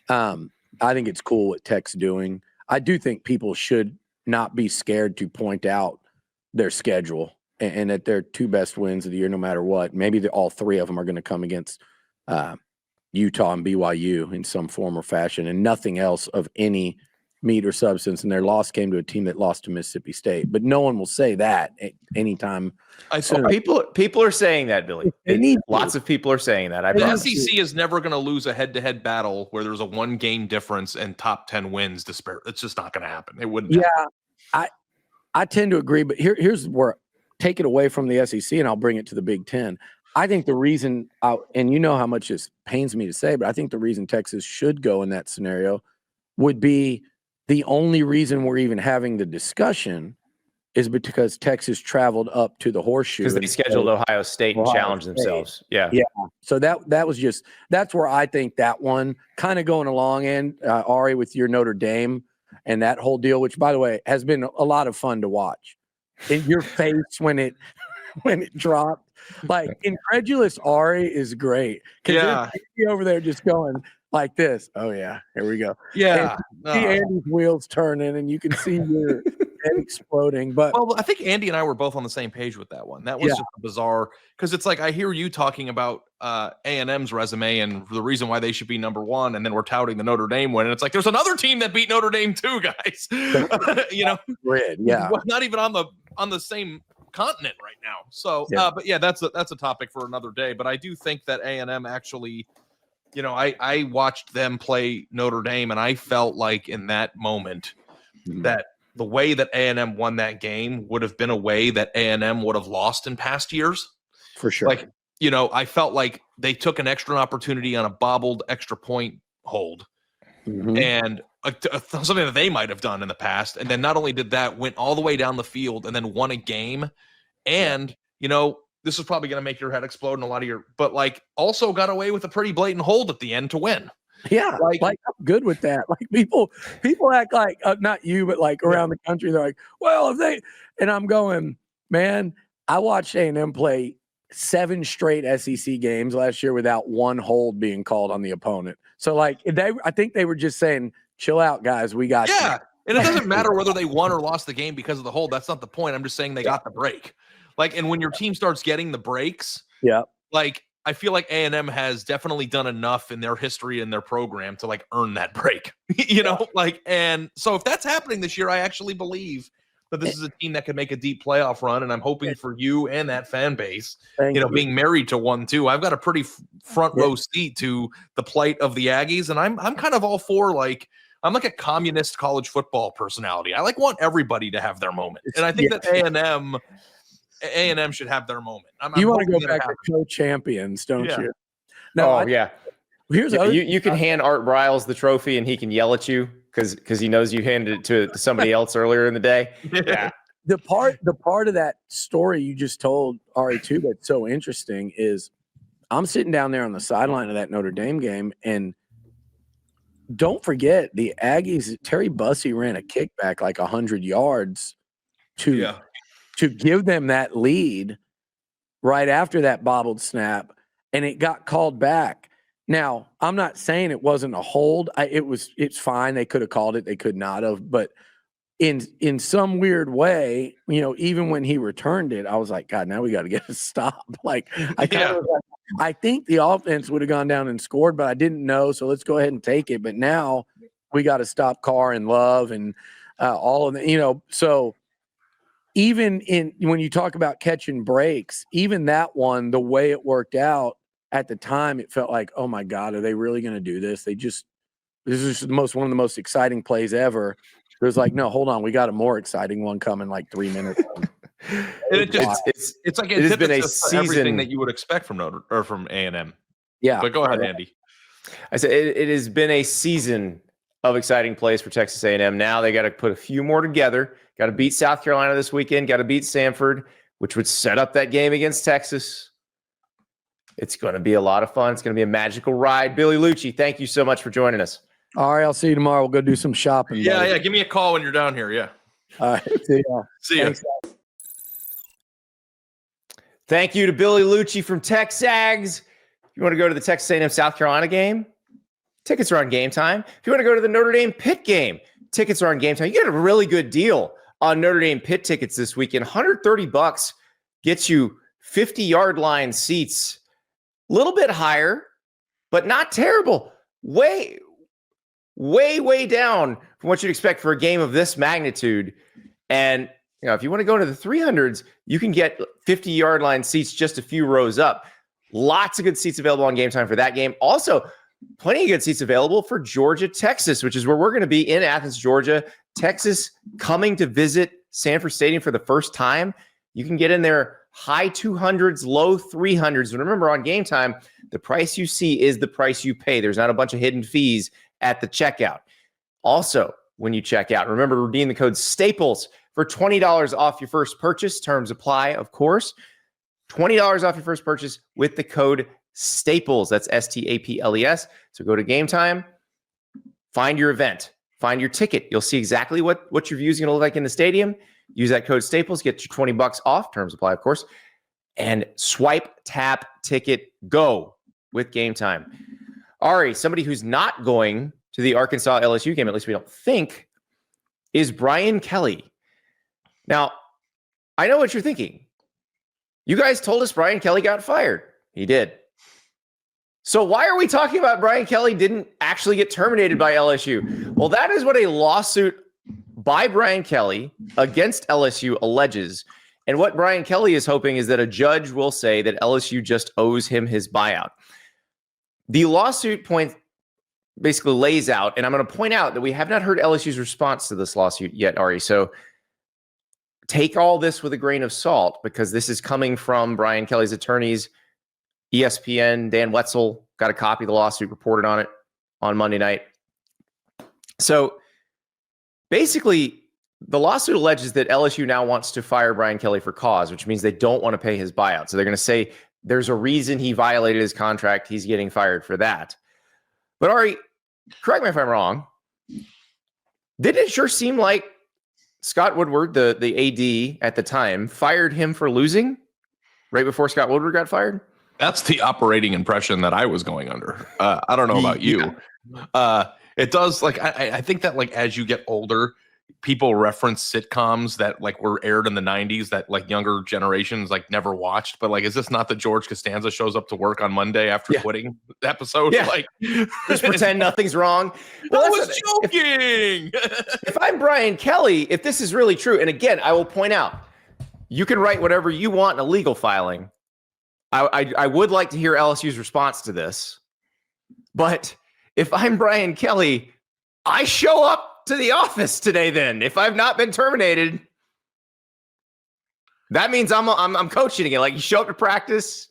I think it's cool what Tech's doing. I do think people should not be scared to point out their schedule and that their 2 best wins of the year, no matter what. Maybe all 3 of them are going to come against Utah and BYU in some form or fashion, and nothing else of any meat or substance. And their loss came to a team that lost to Mississippi State. But no one will say that anytime. People are saying that, Billy. Lots of people are saying that. The SEC is never going to lose a head-to-head battle where there's a 1-game difference and top 10 wins disparate. It's just not going to happen. It wouldn't. Yeah, I tend to agree. But here's where take it away from the SEC, and I'll bring it to the Big Ten. I think the reason, and you know how much this pains me to say, but I think the reason Texas should go in that scenario would be the only reason we're even having the discussion is because Texas traveled up to the Horseshoe. Because they scheduled Ohio State and challenged themselves. Yeah. So that was just, that's where I think that one kind of going along. And Ari, with your Notre Dame and that whole deal, which by the way has been a lot of fun to watch. In your face when it dropped. Like incredulous Ari is great. Yeah. Over there just going like this. Oh yeah, here we go. Yeah. See Andy's wheels turning and you can see your head exploding. But well, I think Andy and I were both on the same page with that one. That was just bizarre because it's like I hear you talking about A&M's resume and the reason why they should be number 1, and then we're touting the Notre Dame win, and it's like there's another team that beat Notre Dame too, guys. You know, yeah, not even on the same continent right now. So, but yeah, that's a topic for another day. But I do think that A&M actually, you know, I watched them play Notre Dame, and I felt like in that moment that the way that A&M won that game would have been a way that A&M would have lost in past years. For sure. Like, you know, I felt like they took an extra opportunity on a bobbled extra point hold and something that they might have done in the past. And then not only did that, went all the way down the field and then won a game. And, you know, this is probably going to make your head explode in a lot of your, but like also got away with a pretty blatant hold at the end to win. Yeah, like I'm good with that. Like people act like not you, but like around the country, they're like, well, if they, and I'm going, man, I watched A&M play 7 straight SEC games last year without one hold being called on the opponent. So like I think they were just saying, chill out, guys, we got you. And it doesn't matter whether they won or lost the game because of the hold. That's not the point. I'm just saying they got the break. Like, and when your team starts getting the breaks, like I feel like A&M has definitely done enough in their history and their program to like earn that break, you know, like, and so if that's happening this year, I actually believe that this is a team that could make a deep playoff run. And I'm hoping for you and that fan base, you know, being married to one too. I've got a pretty front row seat to the plight of the Aggies. And I'm kind of all for like, I'm like a communist college football personality. I like want everybody to have their moment. And I think that A&M should have their moment. You want to go back to co-champions, don't you? No, Here's you can thing. hand Art Briles the trophy, and he can yell at you because he knows you handed it to somebody else earlier in the day. Yeah. The part of that story you just told, Ari, too, that's so interesting is I'm sitting down there on the sideline of that Notre Dame game, and don't forget the Aggies. Terry Bussey ran a kickback like 100 yards to give them that lead right after that bobbled snap, and it got called back. Now, I'm not saying it wasn't a hold. It's fine. They could have called it. They could not have. But in some weird way, you know, even when he returned it, I was like, God, now we got to get a stop. Like, I think the offense would have gone down and scored, but I didn't know. So let's go ahead and take it. But now we got to stop Carr and Love and all of the, you know, so even when you talk about catching breaks, even that one, the way it worked out at the time, it felt like, oh my God, are they really going to do this? This is one of the most exciting plays ever. It was like, no, hold on, we got a more exciting one coming like 3 minutes. It's like it has been a season, everything that you would expect from A&M. Yeah, but go ahead, Andy. I said it has been a season of exciting plays for Texas A&M. Now they got to put a few more together. Got to beat South Carolina this weekend. Got to beat Samford, which would set up that game against Texas. It's going to be a lot of fun. It's going to be a magical ride. Billy Liucci, thank you so much for joining us. All right, I'll see you tomorrow. We'll go do some shopping. Yeah. Give me a call when you're down here. Yeah. All right. See ya. Thanks. Thank you to Billy Liucci from Texags. If you want to go to the Texas A&M South Carolina game, tickets are on Gametime. If you want to go to the Notre Dame Pitt game, tickets are on Gametime. You get a really good deal on Notre Dame Pitt tickets this weekend. $130 gets you 50-yard line seats. A little bit higher, but not terrible. Way down from what you'd expect for a game of this magnitude. And you know, if you want to go to the 300s, you can get 50-yard line seats just a few rows up. Lots of good seats available on Gametime for that game. Also, plenty of good seats available for Georgia, Texas, which is where we're going to be in Athens, Georgia. Texas coming to visit Sanford Stadium for the first time. You can get in there high 200s, low 300s. And remember, on Gametime, the price you see is the price you pay. There's not a bunch of hidden fees at the checkout. Also, when you check out, remember to redeem the code STAPLES for $20 off your first purchase. Terms apply, of course. $20 off your first purchase with the code STAPLES. That's STAPLES. So go to Gametime, find your event, find your ticket. You'll see exactly what your view is going to look like in the stadium. Use that code STAPLES, get you $20 off. Terms apply, of course. And swipe, tap, ticket, go with Gametime. Ari, somebody who's not going to the Arkansas LSU game, at least we don't think, is Brian Kelly. Now, I know what you're thinking. You guys told us Brian Kelly got fired. He did. So why are we talking about Brian Kelly didn't actually get terminated by LSU? Well, that is what a lawsuit by Brian Kelly against LSU alleges, And what Brian Kelly is hoping is that a judge will say that LSU just owes him his buyout. The lawsuit basically lays out, and I'm going to point out that we have not heard LSU's response to this lawsuit yet, Ari. So take all this with a grain of salt, because this is coming from Brian Kelly's attorneys. ESPN, Dan Wetzel got a copy of the lawsuit, reported on it on Monday night. So basically, the lawsuit alleges that LSU now wants to fire Brian Kelly for cause, which means they don't want to pay his buyout. So they're going to say there's a reason he violated his contract. He's getting fired for that. But Ari, correct me if I'm wrong. Didn't it sure seem like Scott Woodward, the AD at the time, fired him for losing right before Scott Woodward got fired? That's the operating impression that I was going under. I don't know about you. It does, like, I think that, like, as you get older, people reference sitcoms that, like, were aired in the 90s that, like, younger generations, like, never watched. But, like, is this not the George Costanza shows up to work on Monday after quitting episode? Yeah. Like, just pretend nothing's wrong. Well, I was joking. If I'm Brian Kelly, if this is really true, and again, I will point out, you can write whatever you want in a legal filing. I would like to hear LSU's response to this. But if I'm Brian Kelly, I show up to the office today then. If I've not been terminated, that means I'm coaching again. Like, you show up to practice,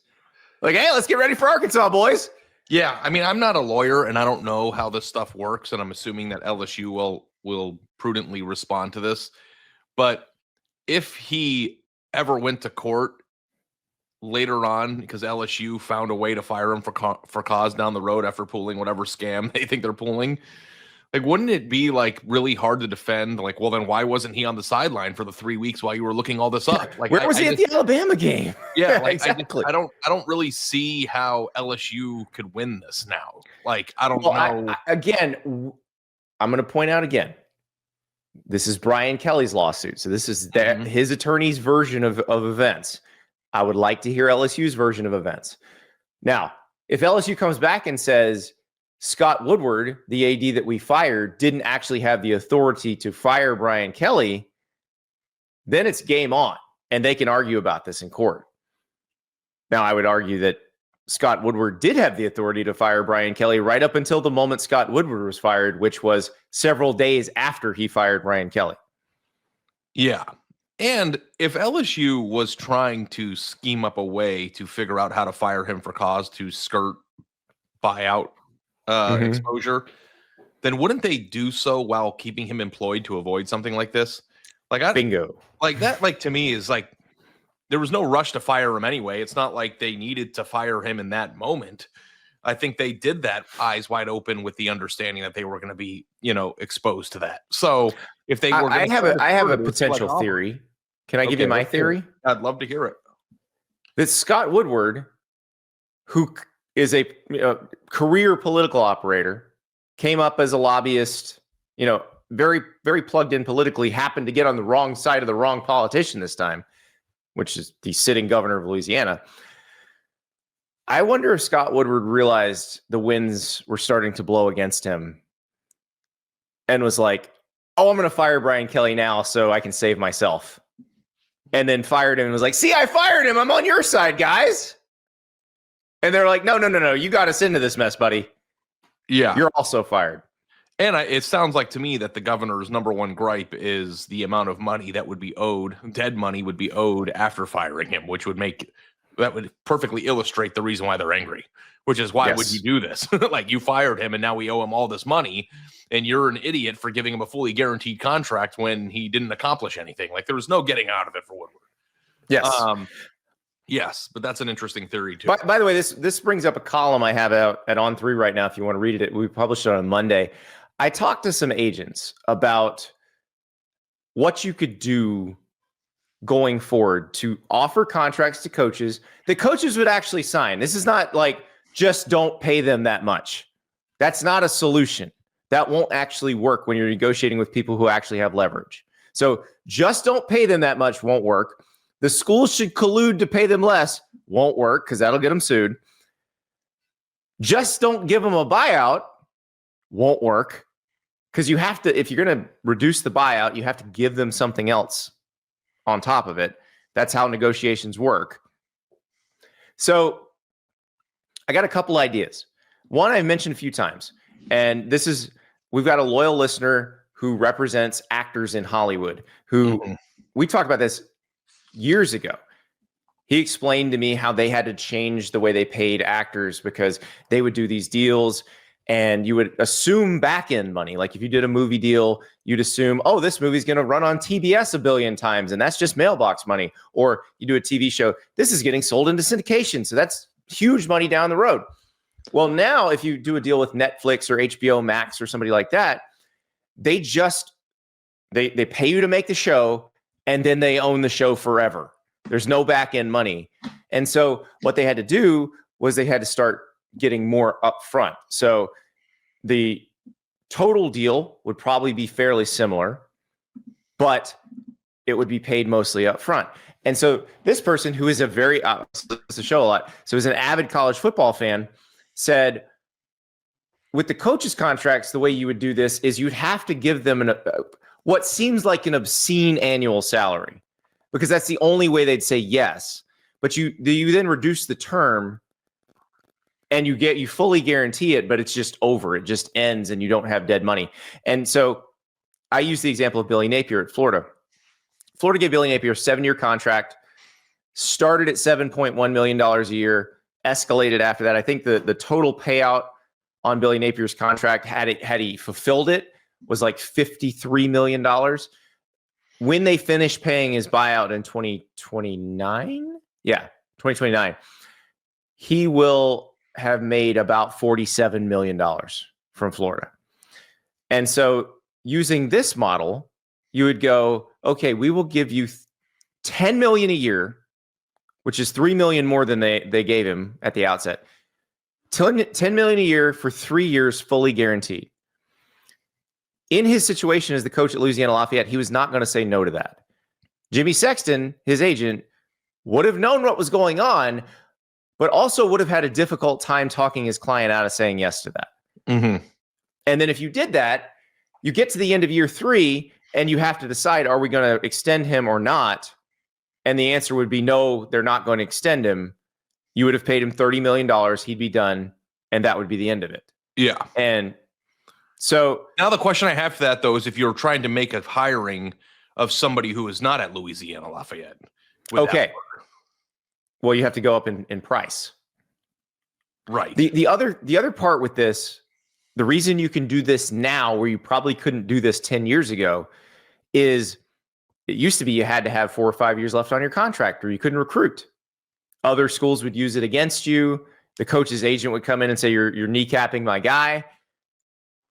like, hey, let's get ready for Arkansas, boys. Yeah, I mean, I'm not a lawyer, and I don't know how this stuff works, and I'm assuming that LSU will prudently respond to this. But if he ever went to court later on because LSU found a way to fire him for cause down the road after pulling whatever scam they think they're pulling, like, wouldn't it be, like, really hard to defend? Like, well, then why wasn't he on the sideline for the 3 weeks while you were looking all this up? Like, where was he at the Alabama game? Yeah, like, exactly. I don't really see how LSU could win this now. Like, I don't know. I'm going to point out again. This is Brian Kelly's lawsuit, so this is his attorney's version of events. I would like to hear LSU's version of events. Now, if LSU comes back and says Scott Woodward, the AD that we fired, didn't actually have the authority to fire Brian Kelly, then it's game on, and they can argue about this in court. Now, I would argue that Scott Woodward did have the authority to fire Brian Kelly right up until the moment Scott Woodward was fired, which was several days after he fired Brian Kelly. Yeah. And if LSU was trying to scheme up a way to figure out how to fire him for cause to skirt buyout exposure, then wouldn't they do so while keeping him employed to avoid something like this? Like, bingo. Like that, like, to me, is like, there was no rush to fire him anyway. It's not like they needed to fire him in that moment. I think they did that eyes wide open with the understanding that they were going to be, exposed to that. So if they were, I have a potential theory. Can I give you my theory? I'd love to hear it. That Scott Woodward, who is a career political operator, came up as a lobbyist, very, very plugged in politically, happened to get on the wrong side of the wrong politician this time, which is the sitting governor of Louisiana. I wonder if Scott Woodward realized the winds were starting to blow against him and was like, oh, I'm going to fire Brian Kelly now so I can save myself. And then fired him and was like, see, I fired him. I'm on your side, guys. And they're like, no. You got us into this mess, buddy. Yeah. You're also fired. And it sounds like to me that the governor's number one gripe is the amount of money that would be owed, dead money would be owed after firing him, which would perfectly illustrate the reason why they're angry, which is why would you do this? Like, you fired him and now we owe him all this money and you're an idiot for giving him a fully guaranteed contract when he didn't accomplish anything. Like, there was no getting out of it for Woodward. Yes. Yes, but that's an interesting theory too. By the way, this brings up a column I have out at On3 right now. If you want to read it, we published it on Monday. I talked to some agents about what you could do going forward to offer contracts to coaches that coaches would actually sign. This is not like just don't pay them that much. That's not a solution. That won't actually work when you're negotiating with people who actually have leverage. So just don't pay them that much won't work. The schools should collude to pay them less. Won't work because that'll get them sued. Just don't give them a buyout. Won't work because you have to, if you're going to reduce the buyout, you have to give them something else on top of it. That's how negotiations work. So I got a couple ideas. One I've mentioned a few times, and we've got a loyal listener who represents actors in Hollywood who we talked about this years ago. He explained to me how they had to change the way they paid actors because they would do these deals and you would assume back end money. Like if you did a movie deal, you'd assume, oh, this movie's going to run on TBS a billion times and that's just mailbox money. Or you do a TV show, this is getting sold into syndication. So that's huge money down the road. Well, now if you do a deal with Netflix or HBO Max or somebody like that, they pay you to make the show and then they own the show forever. There's no back end money. And so what they had to do was they had to start getting more upfront. So the total deal would probably be fairly similar, but it would be paid mostly upfront. And so this person who is the show a lot, so is an avid college football fan, said, with the coaches' contracts, the way you would do this is you'd have to give them what seems like an obscene annual salary, because that's the only way they'd say yes. But you then reduce the term and you fully guarantee it, but it's just over. It just ends and you don't have dead money. And so I use the example of Billy Napier at Florida. Florida gave Billy Napier a 7-year contract, started at $7.1 million a year, escalated after that. I think the total payout on Billy Napier's contract, had he fulfilled it, was like $53 million. When they finish paying his buyout in 2029, 2029, he will have made about $47 million from Florida. And so using this model, you would go, okay, we will give you $10 million a year, which is $3 million more than they gave him at the outset. $10 million a year for 3 years, fully guaranteed. In his situation as the coach at Louisiana Lafayette, he was not going to say no to that. Jimmy Sexton, his agent, would have known what was going on, but also would have had a difficult time talking his client out of saying yes to that. Mm-hmm. And then if you did that, you get to the end of year 3 and you have to decide, are we going to extend him or not? And the answer would be no, they're not going to extend him. You would have paid him $30 million. He'd be done. And that would be the end of it. Yeah. And so now the question I have for that, though, is if you're trying to make a hiring of somebody who is not at Louisiana Lafayette. Okay. Well, you have to go up in price. Right. The other part with this, the reason you can do this now where you probably couldn't do this 10 years ago is it used to be you had to have 4 or 5 years left on your contract or you couldn't recruit. Other schools would use it against you. The coach's agent would come in and say, you're kneecapping my guy.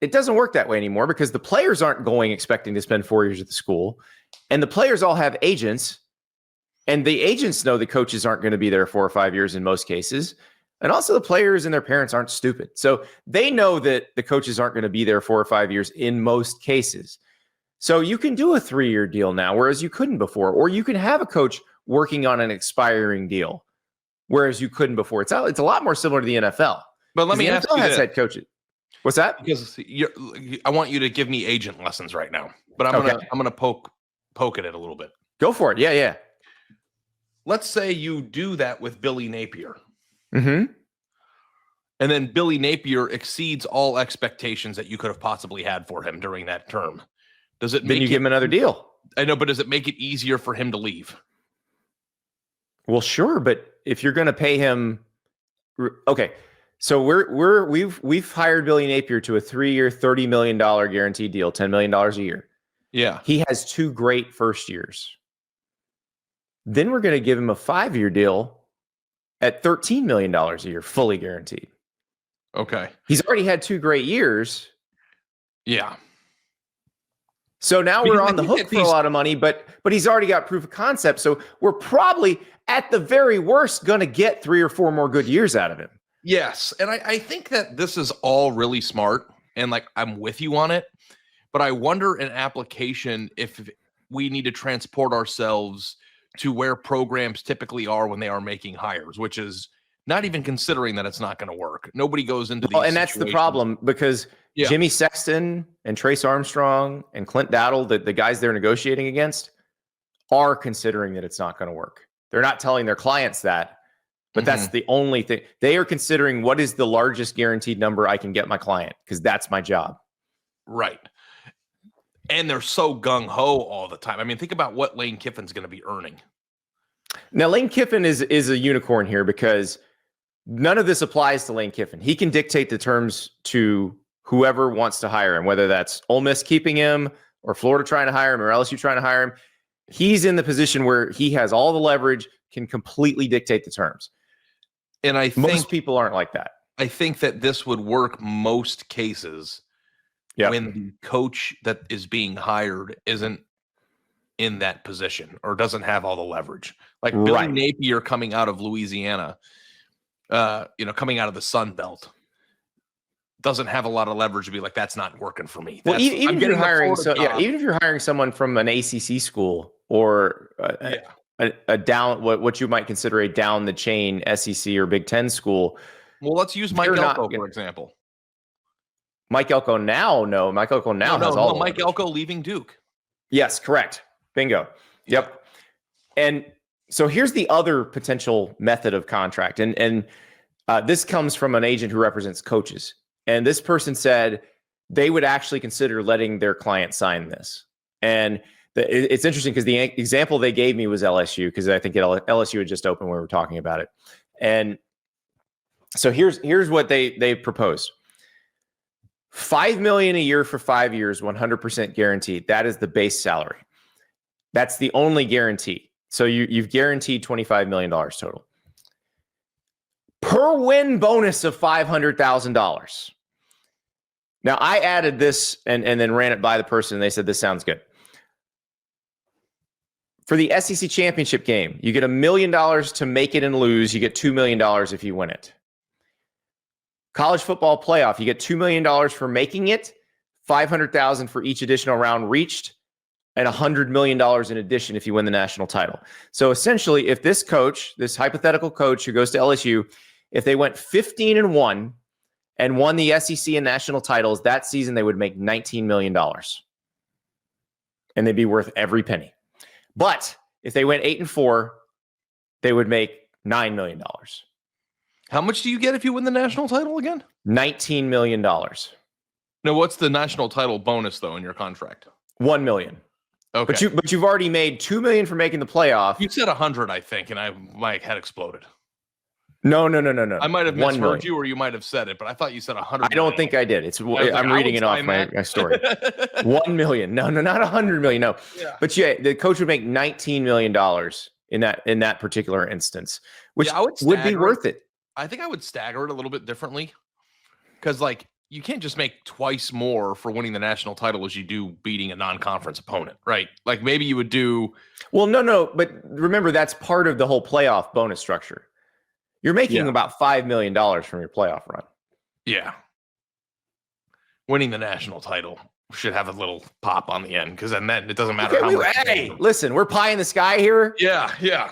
It doesn't work that way anymore because the players aren't going expecting to spend 4 years at the school. And the players all have agents. And the agents know the coaches aren't going to be there 4 or 5 years in most cases. And also the players and their parents aren't stupid. So they know that the coaches aren't going to be there 4 or 5 years in most cases. So you can do a 3-year deal now, whereas you couldn't before. Or you can have a coach working on an expiring deal, whereas you couldn't before. It's a lot more similar to the NFL. But let me ask you this. Head coaches. What's that? Because I want you to give me agent lessons right now. But I'm gonna poke at it a little bit. Go for it. Yeah. Let's say you do that with Billy Napier. Mm-hmm. And then Billy Napier exceeds all expectations that you could have possibly had for him during that term. Does it then you give him another deal? I know, but does it make it easier for him to leave? Well, sure, but if you're going to pay him, okay. So we've hired Billy Napier to a 3-year, $30 million guaranteed deal, $10 million a year. Yeah, he has 2 great first years. Then we're going to give him a 5-year deal at $13 million a year, fully guaranteed. Okay. He's already had 2 great years. Yeah. So now we're on the hook for a lot of money, but he's already got proof of concept. So we're probably at the very worst going to get 3 or 4 more good years out of him. Yes. And I think that this is all really smart and like I'm with you on it, but I wonder in application if we need to transport ourselves to where programs typically are when they are making hires, which is not even considering that it's not going to work. Nobody goes into these and that's the problem because Jimmy Sexton and Trace Armstrong and Clint Dowdle, the guys they're negotiating against, are considering that it's not going to work. They're not telling their clients that, but that's the only thing. They are considering what is the largest guaranteed number I can get my client, because that's my job. Right. And they're so gung-ho all the time. I mean, think about what Lane Kiffin's going to be earning. Now, Lane Kiffin is a unicorn here because none of this applies to Lane Kiffin. He can dictate the terms to whoever wants to hire him, whether that's Ole Miss keeping him or Florida trying to hire him or LSU trying to hire him. He's in the position where he has all the leverage, can completely dictate the terms. And I think most people aren't like that. I think that this would work most cases when the coach that is being hired isn't in that position or doesn't have all the leverage. Like Billy Napier coming out of Louisiana, coming out of the Sun Belt, doesn't have a lot of leverage to be like, that's not working for me. Well, even if you're hiring, even if you're hiring someone from an ACC school or a down, what you might consider a down the chain SEC or Big Ten school. Well, let's use Mike Elko, for example. Mike Elko now, Mike Elko now has all the Mike leverage. Elko leaving Duke. Yes, correct. Bingo. Yep. And so here's the other potential method of contract. And this comes from an agent who represents coaches. And this person said they would actually consider letting their client sign this. And it's interesting because the example they gave me was LSU, because I think LSU had just opened when we were talking about it. And so here's what they proposed. $5 million a year for 5 years, 100% guaranteed. That is the base salary. That's the only guarantee. So you've guaranteed $25 million total. Per win bonus of $500,000. Now, I added this and then ran it by the person, and they said, this sounds good. For the SEC championship game, you get $1 million to make it and lose. You get $2 million if you win it. College football playoff, you get $2 million for making it, $500,000 for each additional round reached, and $100 million in addition if you win the national title. So essentially, if this coach, this hypothetical coach who goes to LSU, if they went 15-1 and won the SEC and national titles that season, they would make $19 million. And they'd be worth every penny. But if they went 8-4, they would make $9 million. How much do you get if you win the national title again? $19 million. Now, what's the national title bonus, though, in your contract? $1 million. Okay. But you've already made $2 million for making the playoff. You said 100, I think, and my head exploded. No. I might have misheard you, or you might have said it, but I thought you said 100. I don't think I did. I'm reading it off my story. 1 million. No, not 100 million. No. Yeah. But the coach would make $19 million in that particular instance, which would be worth it. I think I would stagger it a little bit differently, because you can't just make twice more for winning the national title as you do beating a non-conference opponent, right? Like maybe you would do. Well, no, but remember that's part of the whole playoff bonus structure. You're making about $5 million from your playoff run. Yeah. Winning the national title should have a little pop on the end, because then it doesn't matter how much. Hey, listen, we're pie in the sky here. Yeah.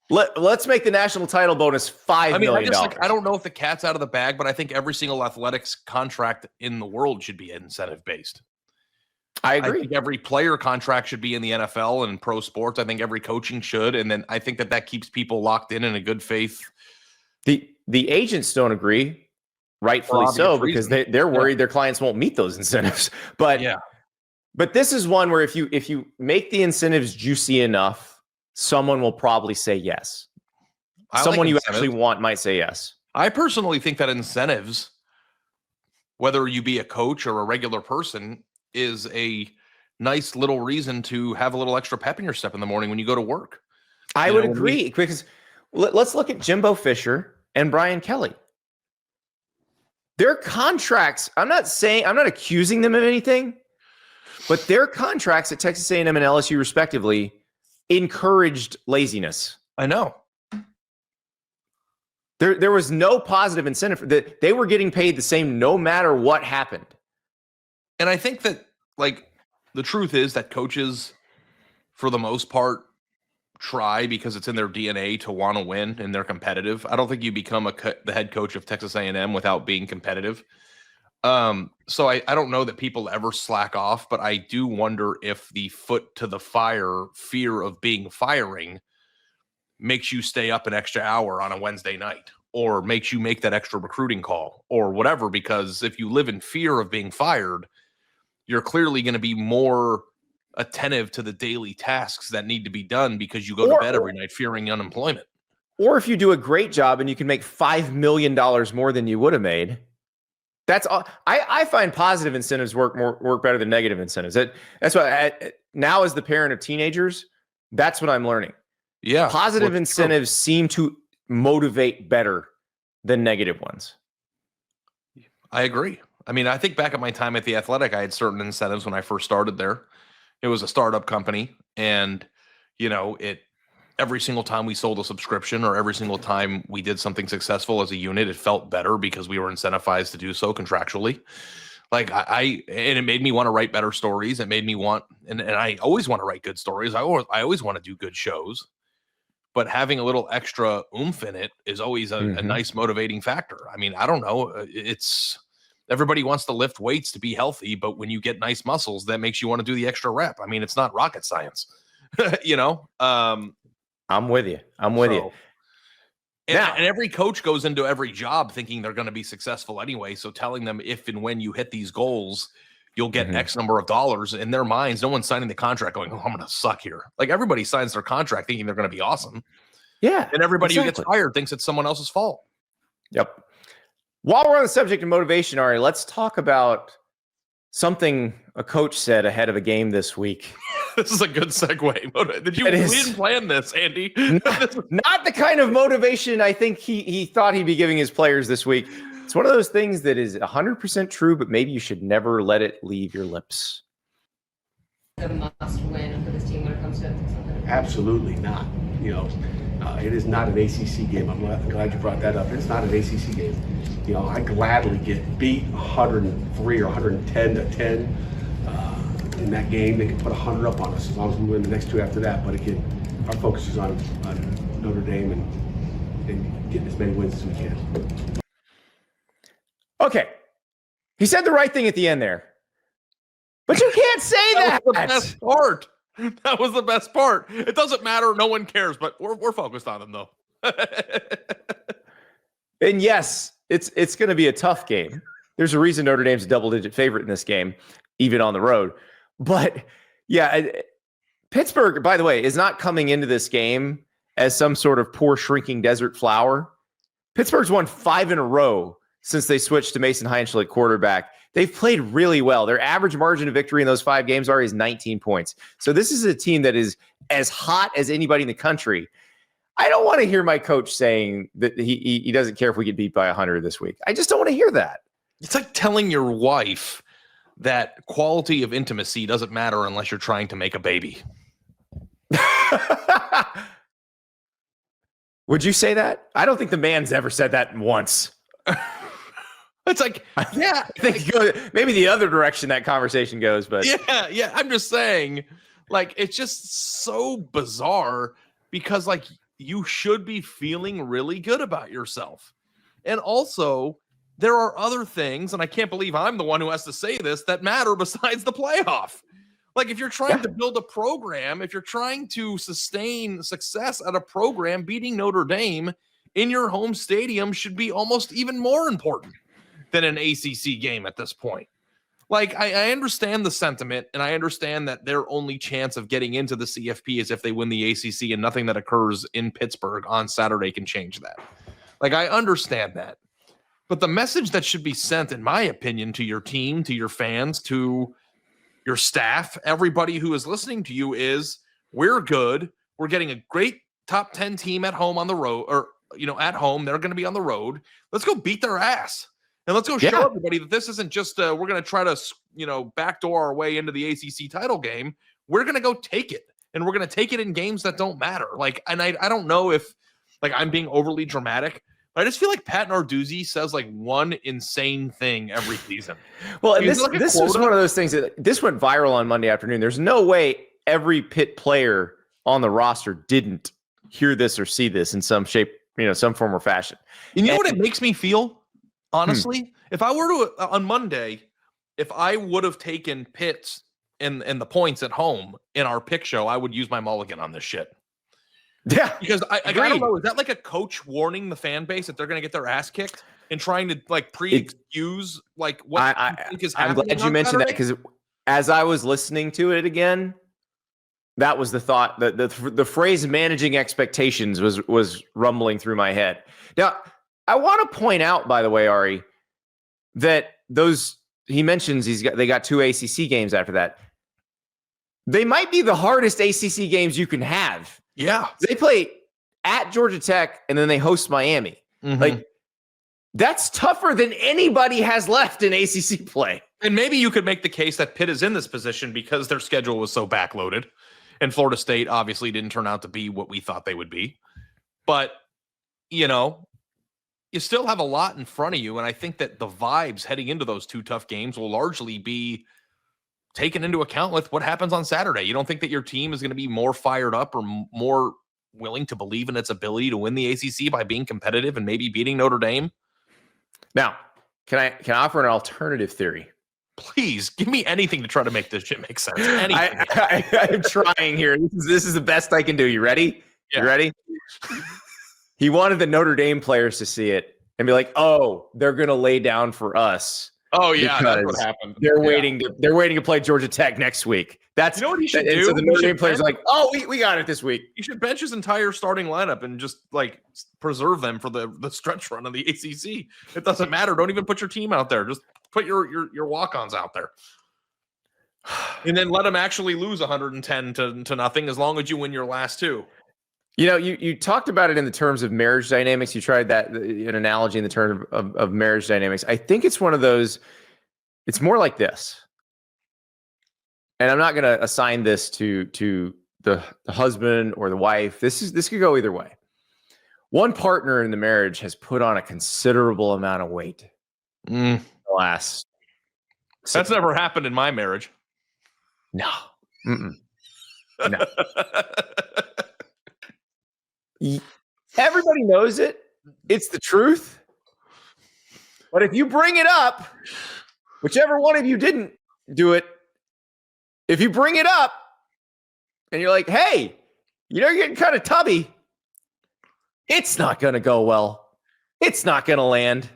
Let's make the national title bonus $5 million. I don't know if the cat's out of the bag, but I think every single athletics contract in the world should be incentive based. I agree. I think every player contract should be in the NFL and pro sports. I think every coaching should, and then I think that keeps people locked in a good faith. The agents don't agree, rightfully so, because they're worried their clients won't meet those incentives. But this is one where if you make the incentives juicy enough, someone will probably say yes. Someone you actually want might say yes. I personally think that incentives, whether you be a coach or a regular person, is a nice little reason to have a little extra pep in your step in the morning when you go to work. I would agree, because let's look at Jimbo Fisher and Brian Kelly. Their contracts, I'm not accusing them of anything, but their contracts at Texas A&M and LSU respectively encouraged laziness. I know. There was no positive incentive. They were getting paid the same no matter what happened. And I think that, the truth is that coaches, for the most part, try because it's in their DNA to want to win and they're competitive. I don't think you become the head coach of Texas A&M without being competitive. So So I don't know that people ever slack off, but I do wonder if the foot to the fire fear of being firing makes you stay up an extra hour on a Wednesday night, or makes you make that extra recruiting call or whatever. Because if you live in fear of being fired, you're clearly going to be more attentive to the daily tasks that need to be done because you go to bed every night fearing unemployment. Or if you do a great job and you can make $5 million more than you would have made. That's all. I find positive incentives work better than negative incentives. That's why now, as the parent of teenagers, that's what I'm learning. Yeah, positive incentives seem to motivate better than negative ones. I agree. I mean, I think back at my time at The Athletic, I had certain incentives when I first started there. It was a startup company, and every single time we sold a subscription or every single time we did something successful as a unit, it felt better because we were incentivized to do so contractually. Like and it made me want to write better stories. It made me want, and I always want to write good stories. I always want to do good shows, but having a little extra oomph in it is always a nice motivating factor. I mean, I don't know. Everybody wants to lift weights to be healthy, but when you get nice muscles, that makes you want to do the extra rep. I mean, it's not rocket science, I'm with you. And every coach goes into every job thinking they're going to be successful anyway. So telling them if and when you hit these goals, you'll get X number of dollars. In their minds, no one's signing the contract going, "Oh, I'm going to suck here." Like, everybody signs their contract thinking they're going to be awesome. Yeah. And everybody who gets hired thinks it's someone else's fault. Yep. While we're on the subject of motivation, Ari, let's talk about something a coach said ahead of a game this week. This is a good segue. We didn't plan this, Andy. Not the kind of motivation I think he thought he'd be giving his players this week. It's one of those things that is 100% true, but maybe you should never let it leave your lips. A must win for this team when it comes to it. Absolutely not. It is not an ACC game. I'm glad you brought that up. It's not an ACC game. I gladly get beat 103 or 110 to 10 in that game. They can put 100 up on us as long as we win the next two after that. But again, our focus is on Notre Dame and getting as many wins as we can. Okay. He said the right thing at the end there. But you can't say that. That was the best part. That was the best part. It doesn't matter. No one cares, but we're focused on him, though. And yes, it's going to be a tough game. There's a reason Notre Dame's a double-digit favorite in this game, even on the road. But, yeah, Pittsburgh, by the way, is not coming into this game as some sort of poor shrinking desert flower. Pittsburgh's won 5 in a row since they switched to Mason Heinschel at quarterback. They've played really well. Their average margin of victory in those 5 games is 19 points. So this is a team that is as hot as anybody in the country. I don't want to hear my coach saying that he doesn't care if we get beat by 100 this week. I just don't want to hear that. It's like telling your wife that quality of intimacy doesn't matter unless you're trying to make a baby. Would you say that? I don't think the man's ever said that once. It's like, yeah, I think maybe the other direction that conversation goes, but yeah. I'm just saying, like, it's just so bizarre because, like, you should be feeling really good about yourself. And also, there are other things, and I can't believe I'm the one who has to say this, that matter besides the playoff. Like, if you're trying to build a program, if you're trying to sustain success at a program, beating Notre Dame in your home stadium should be almost even more important than an ACC game at this point. Like, I understand the sentiment, and I understand that their only chance of getting into the CFP is if they win the ACC, and nothing that occurs in Pittsburgh on Saturday can change that. Like, I understand that. But the message that should be sent, in my opinion, to your team, to your fans, to your staff, everybody who is listening to you is, we're good. We're getting a great top 10 team at home on the road, or, at home. They're going to be on the road. Let's go beat their ass. And let's go show everybody that this isn't just, we're going to try to, backdoor our way into the ACC title game. We're going to go take it. And we're going to take it in games that don't matter. Like, and I don't know if, like, I'm being overly dramatic, but I just feel like Pat Narduzzi says, like, one insane thing every season. Well, and this was one of those things that this went viral on Monday afternoon. There's no way every Pitt player on the roster didn't hear this or see this in some shape, some form or fashion. And you know what it makes me feel? Honestly, if I were to, on Monday, if I would have taken Pitt and the points at home in our pick show, I would use my mulligan on this shit. Yeah, Because I don't know, is that like a coach warning the fan base that they're going to get their ass kicked and trying to like pre-excuse like what you think is I'm happening? glad you mentioned that, because as I was listening to it again, that was the thought. The phrase "managing expectations" was rumbling through my head. Now, I want to point out, by the way, Ari, that he mentions they got 2 ACC games after that. They might be the hardest ACC games you can have. Yeah. They play at Georgia Tech and then they host Miami. Mm-hmm. Like, that's tougher than anybody has left in ACC play. And maybe you could make the case that Pitt is in this position because their schedule was so backloaded. And Florida State obviously didn't turn out to be what we thought they would be. But, you know, you still have a lot in front of you. And I think that the vibes heading into those 2 tough games will largely be taken into account with what happens on Saturday. You don't think that your team is going to be more fired up or more willing to believe in its ability to win the ACC by being competitive and maybe beating Notre Dame? Now, can I offer an alternative theory? Please give me anything to try to make this shit make sense. Anything. I'm trying here. This is the best I can do. You ready? Yeah. You ready? He wanted the Notre Dame players to see it and be like, "Oh, they're going to lay down for us." Oh yeah, that's what happened. They're waiting to play Georgia Tech next week. That's, you know what he should do? And so the Notre Dame players are like, "Oh, we got it this week." You should bench his entire starting lineup and just like preserve them for the stretch run of the ACC. It doesn't matter. Don't even put your team out there. Just put your walk-ons out there, and then let them actually lose 110 to nothing as long as you win your last 2. You know, you talked about it in the terms of marriage dynamics. You tried an analogy in the term of marriage dynamics. I think it's one of those, it's more like this. And I'm not going to assign this to the husband or the wife. This could go either way. One partner in the marriage has put on a considerable amount of weight. That's never happened in my marriage. No. Mm-mm. No. Everybody knows it. It's the truth. But if you bring it up, whichever one of you didn't do it, if you bring it up and you're like, "Hey, you're getting kind of tubby," it's not going to go well. It's not going to land.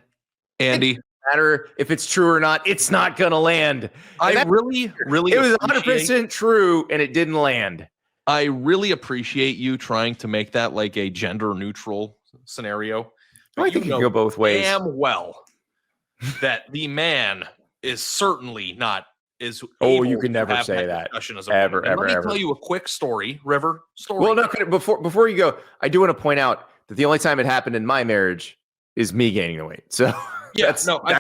Andy, it doesn't matter if it's true or not. It's not going to land. I really, it was 100% true, and it didn't land. I really appreciate you trying to make that like a gender neutral scenario. I think you can go both ways. Damn well that the man is certainly not is. You can never say that. Ever. Let me tell you a quick story, River. Well, no, before you go, I do want to point out that the only time it happened in my marriage is me gaining the weight. So I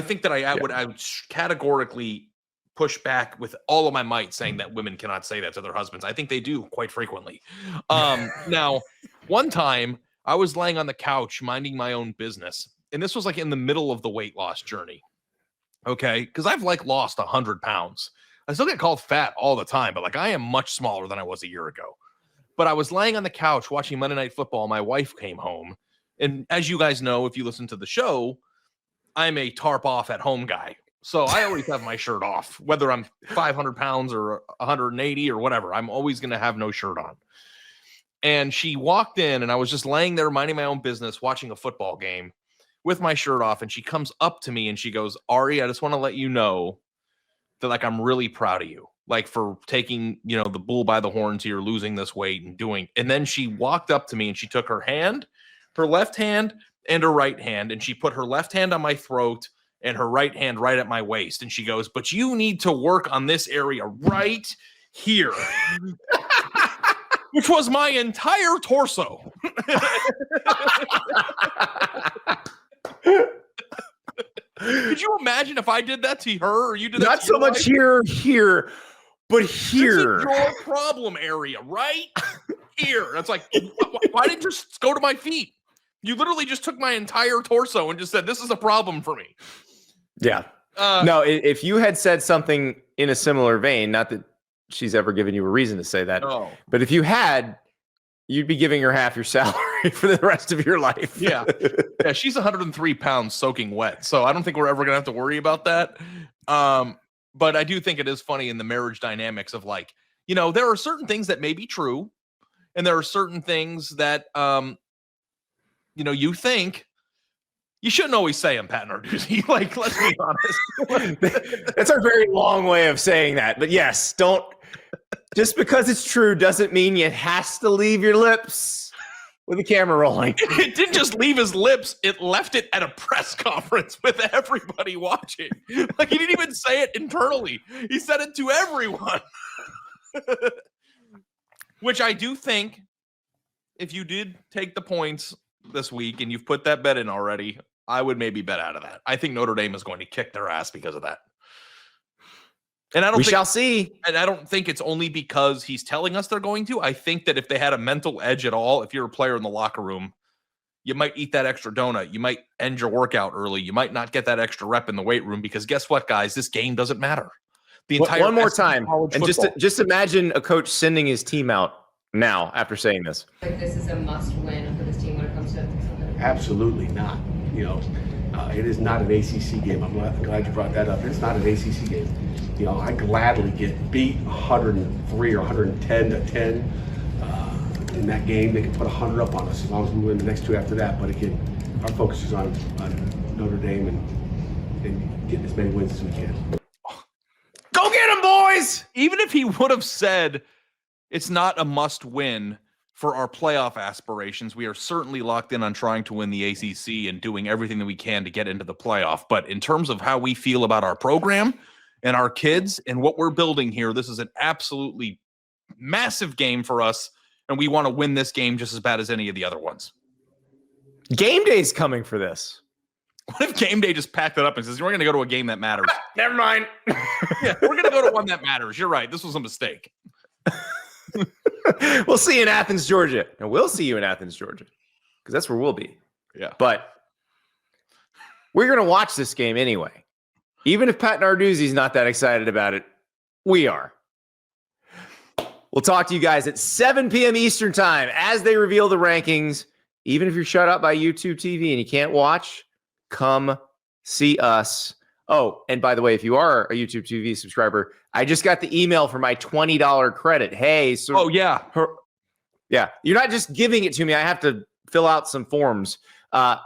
think that I would categorically push back with all of my might, saying that women cannot say that to their husbands. I think they do quite frequently. Now, one time I was laying on the couch minding my own business, and this was like in the middle of the weight loss journey. Okay, because I've like lost 100 pounds. I still get called fat all the time, but like I am much smaller than I was a year ago. But I was laying on the couch watching Monday Night Football. My wife came home, and as you guys know, if you listen to the show, I'm a tarp off at home guy. So I always have my shirt off, whether I'm 500 pounds or 180 or whatever. I'm always going to have no shirt on. And she walked in, and I was just laying there minding my own business, watching a football game with my shirt off. And she comes up to me and she goes, "Ari, I just want to let you know that like I'm really proud of you, like for taking, the bull by the horns here, losing this weight and doing." And then she walked up to me and she took her left hand and her right hand, and she put her left hand on my throat and her right hand right at my waist. And she goes, "But you need to work on this area right here," which was my entire torso. Could you imagine if I did that to her, or you did that Not to so your much wife? here, but here. This is your problem area, right here. That's like, why didn't you just go to my feet? You literally just took my entire torso and just said, "This is a problem for me." Yeah. No, if you had said something in a similar vein, not that she's ever given you a reason to say that, but if you had, you'd be giving her half your salary for the rest of your life. Yeah. She's 103 pounds soaking wet. So I don't think we're ever going to have to worry about that. But I do think it is funny in the marriage dynamics of like, you know, there are certain things that may be true, and there are certain things that, you know, you think you shouldn't always say them, Pat Narduzzi. Like, let's be honest. That's a very long way of saying that. But yes, don't just because it's true doesn't mean it has to leave your lips with the camera rolling. It didn't just leave his lips, it left it at a press conference with everybody watching. Like, he didn't even say it internally. He said it to everyone. Which I do think, if you did take the points this week and you've put that bet in already, I would maybe bet out of that. I think Notre Dame is going to kick their ass because of that. And We shall see. And I don't think it's only because he's telling us they're going to. I think that if they had a mental edge at all, if you're a player in the locker room, you might eat that extra donut. You might end your workout early. You might not get that extra rep in the weight room because guess what, guys? This game doesn't matter. The entire One more time, and football. just imagine a coach sending his team out now after saying this. Like this is a must-win for this team when it comes to Absolutely not. You know, it is not an ACC game. I'm glad you brought that up. It's not an ACC game. You know, I gladly get beat 103 or 110 to 10 in that game. They can put 100 up on us as long as we win the next two after that. But again, our focus is on Notre Dame and getting as many wins as we can. Go get them, boys! Even if he would have said it's not a must win for our playoff aspirations, we are certainly locked in on trying to win the ACC and doing everything that we can to get into the playoff. But in terms of how we feel about our program and our kids and what we're building here, this is an absolutely massive game for us, and we want to win this game just as bad as any of the other ones. Game day's coming for this. What if game day just packed it up and says, we're going to go to a game that matters? Never mind. Yeah, we're going to go to one that matters. You're right. This was a mistake. We'll see you in Athens, Georgia. And we'll see you in Athens, Georgia, because that's where we'll be. Yeah. But we're going to watch this game anyway. Even if Pat Narduzzi's not that excited about it, we are. We'll talk to you guys at 7 p.m. Eastern time as they reveal the rankings. Even if you're shut up by YouTube TV and you can't watch, come see us. Oh, and by the way, if you are a YouTube TV subscriber, I just got the email for my $20 credit. Hey, so yeah, you're not just giving it to me. I have to fill out some forms. By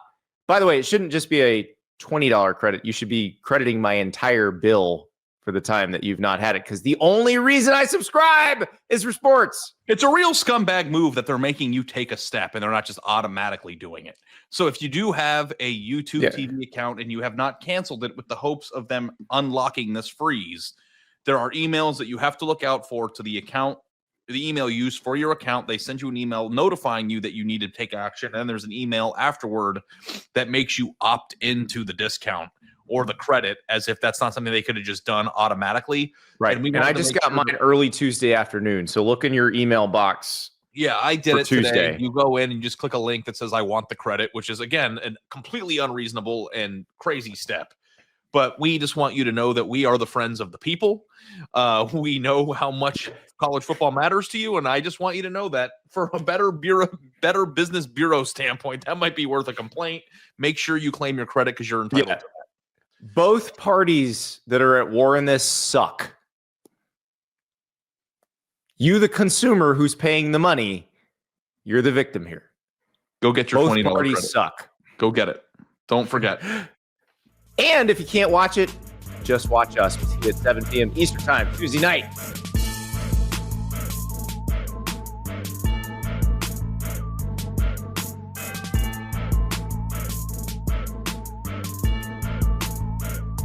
the way, it shouldn't just be a $20 credit. You should be crediting my entire bill for the time that you've not had it, because the only reason I subscribe is for sports. It's a real scumbag move that they're making you take a step and they're not just automatically doing it. So if you do have a YouTube TV account and you have not canceled it with the hopes of them unlocking this freeze, there are emails that you have to look out for to the account, the email used for your account. They send you an email notifying you that you need to take action. And there's an email afterward that makes you opt into the discount or the credit, as if that's not something they could have just done automatically. Right. And I just got mine early Tuesday afternoon. So look in your email box. Yeah, I did it Tuesday. Today. You go in and you just click a link that says, I want the credit, which is, again, a completely unreasonable and crazy step. But we just want you to know that we are the friends of the people. We know how much college football matters to you. And I just want you to know that for a better business bureau standpoint, that might be worth a complaint. Make sure you claim your credit because you're entitled to that. Both parties that are at war in this suck. You, the consumer who's paying the money, you're the victim here. Go get your $20 Both parties credit. suck. Go get it. Don't forget. And if you can't watch it, just watch us. We'll see you at 7 p.m. Eastern time, Tuesday night.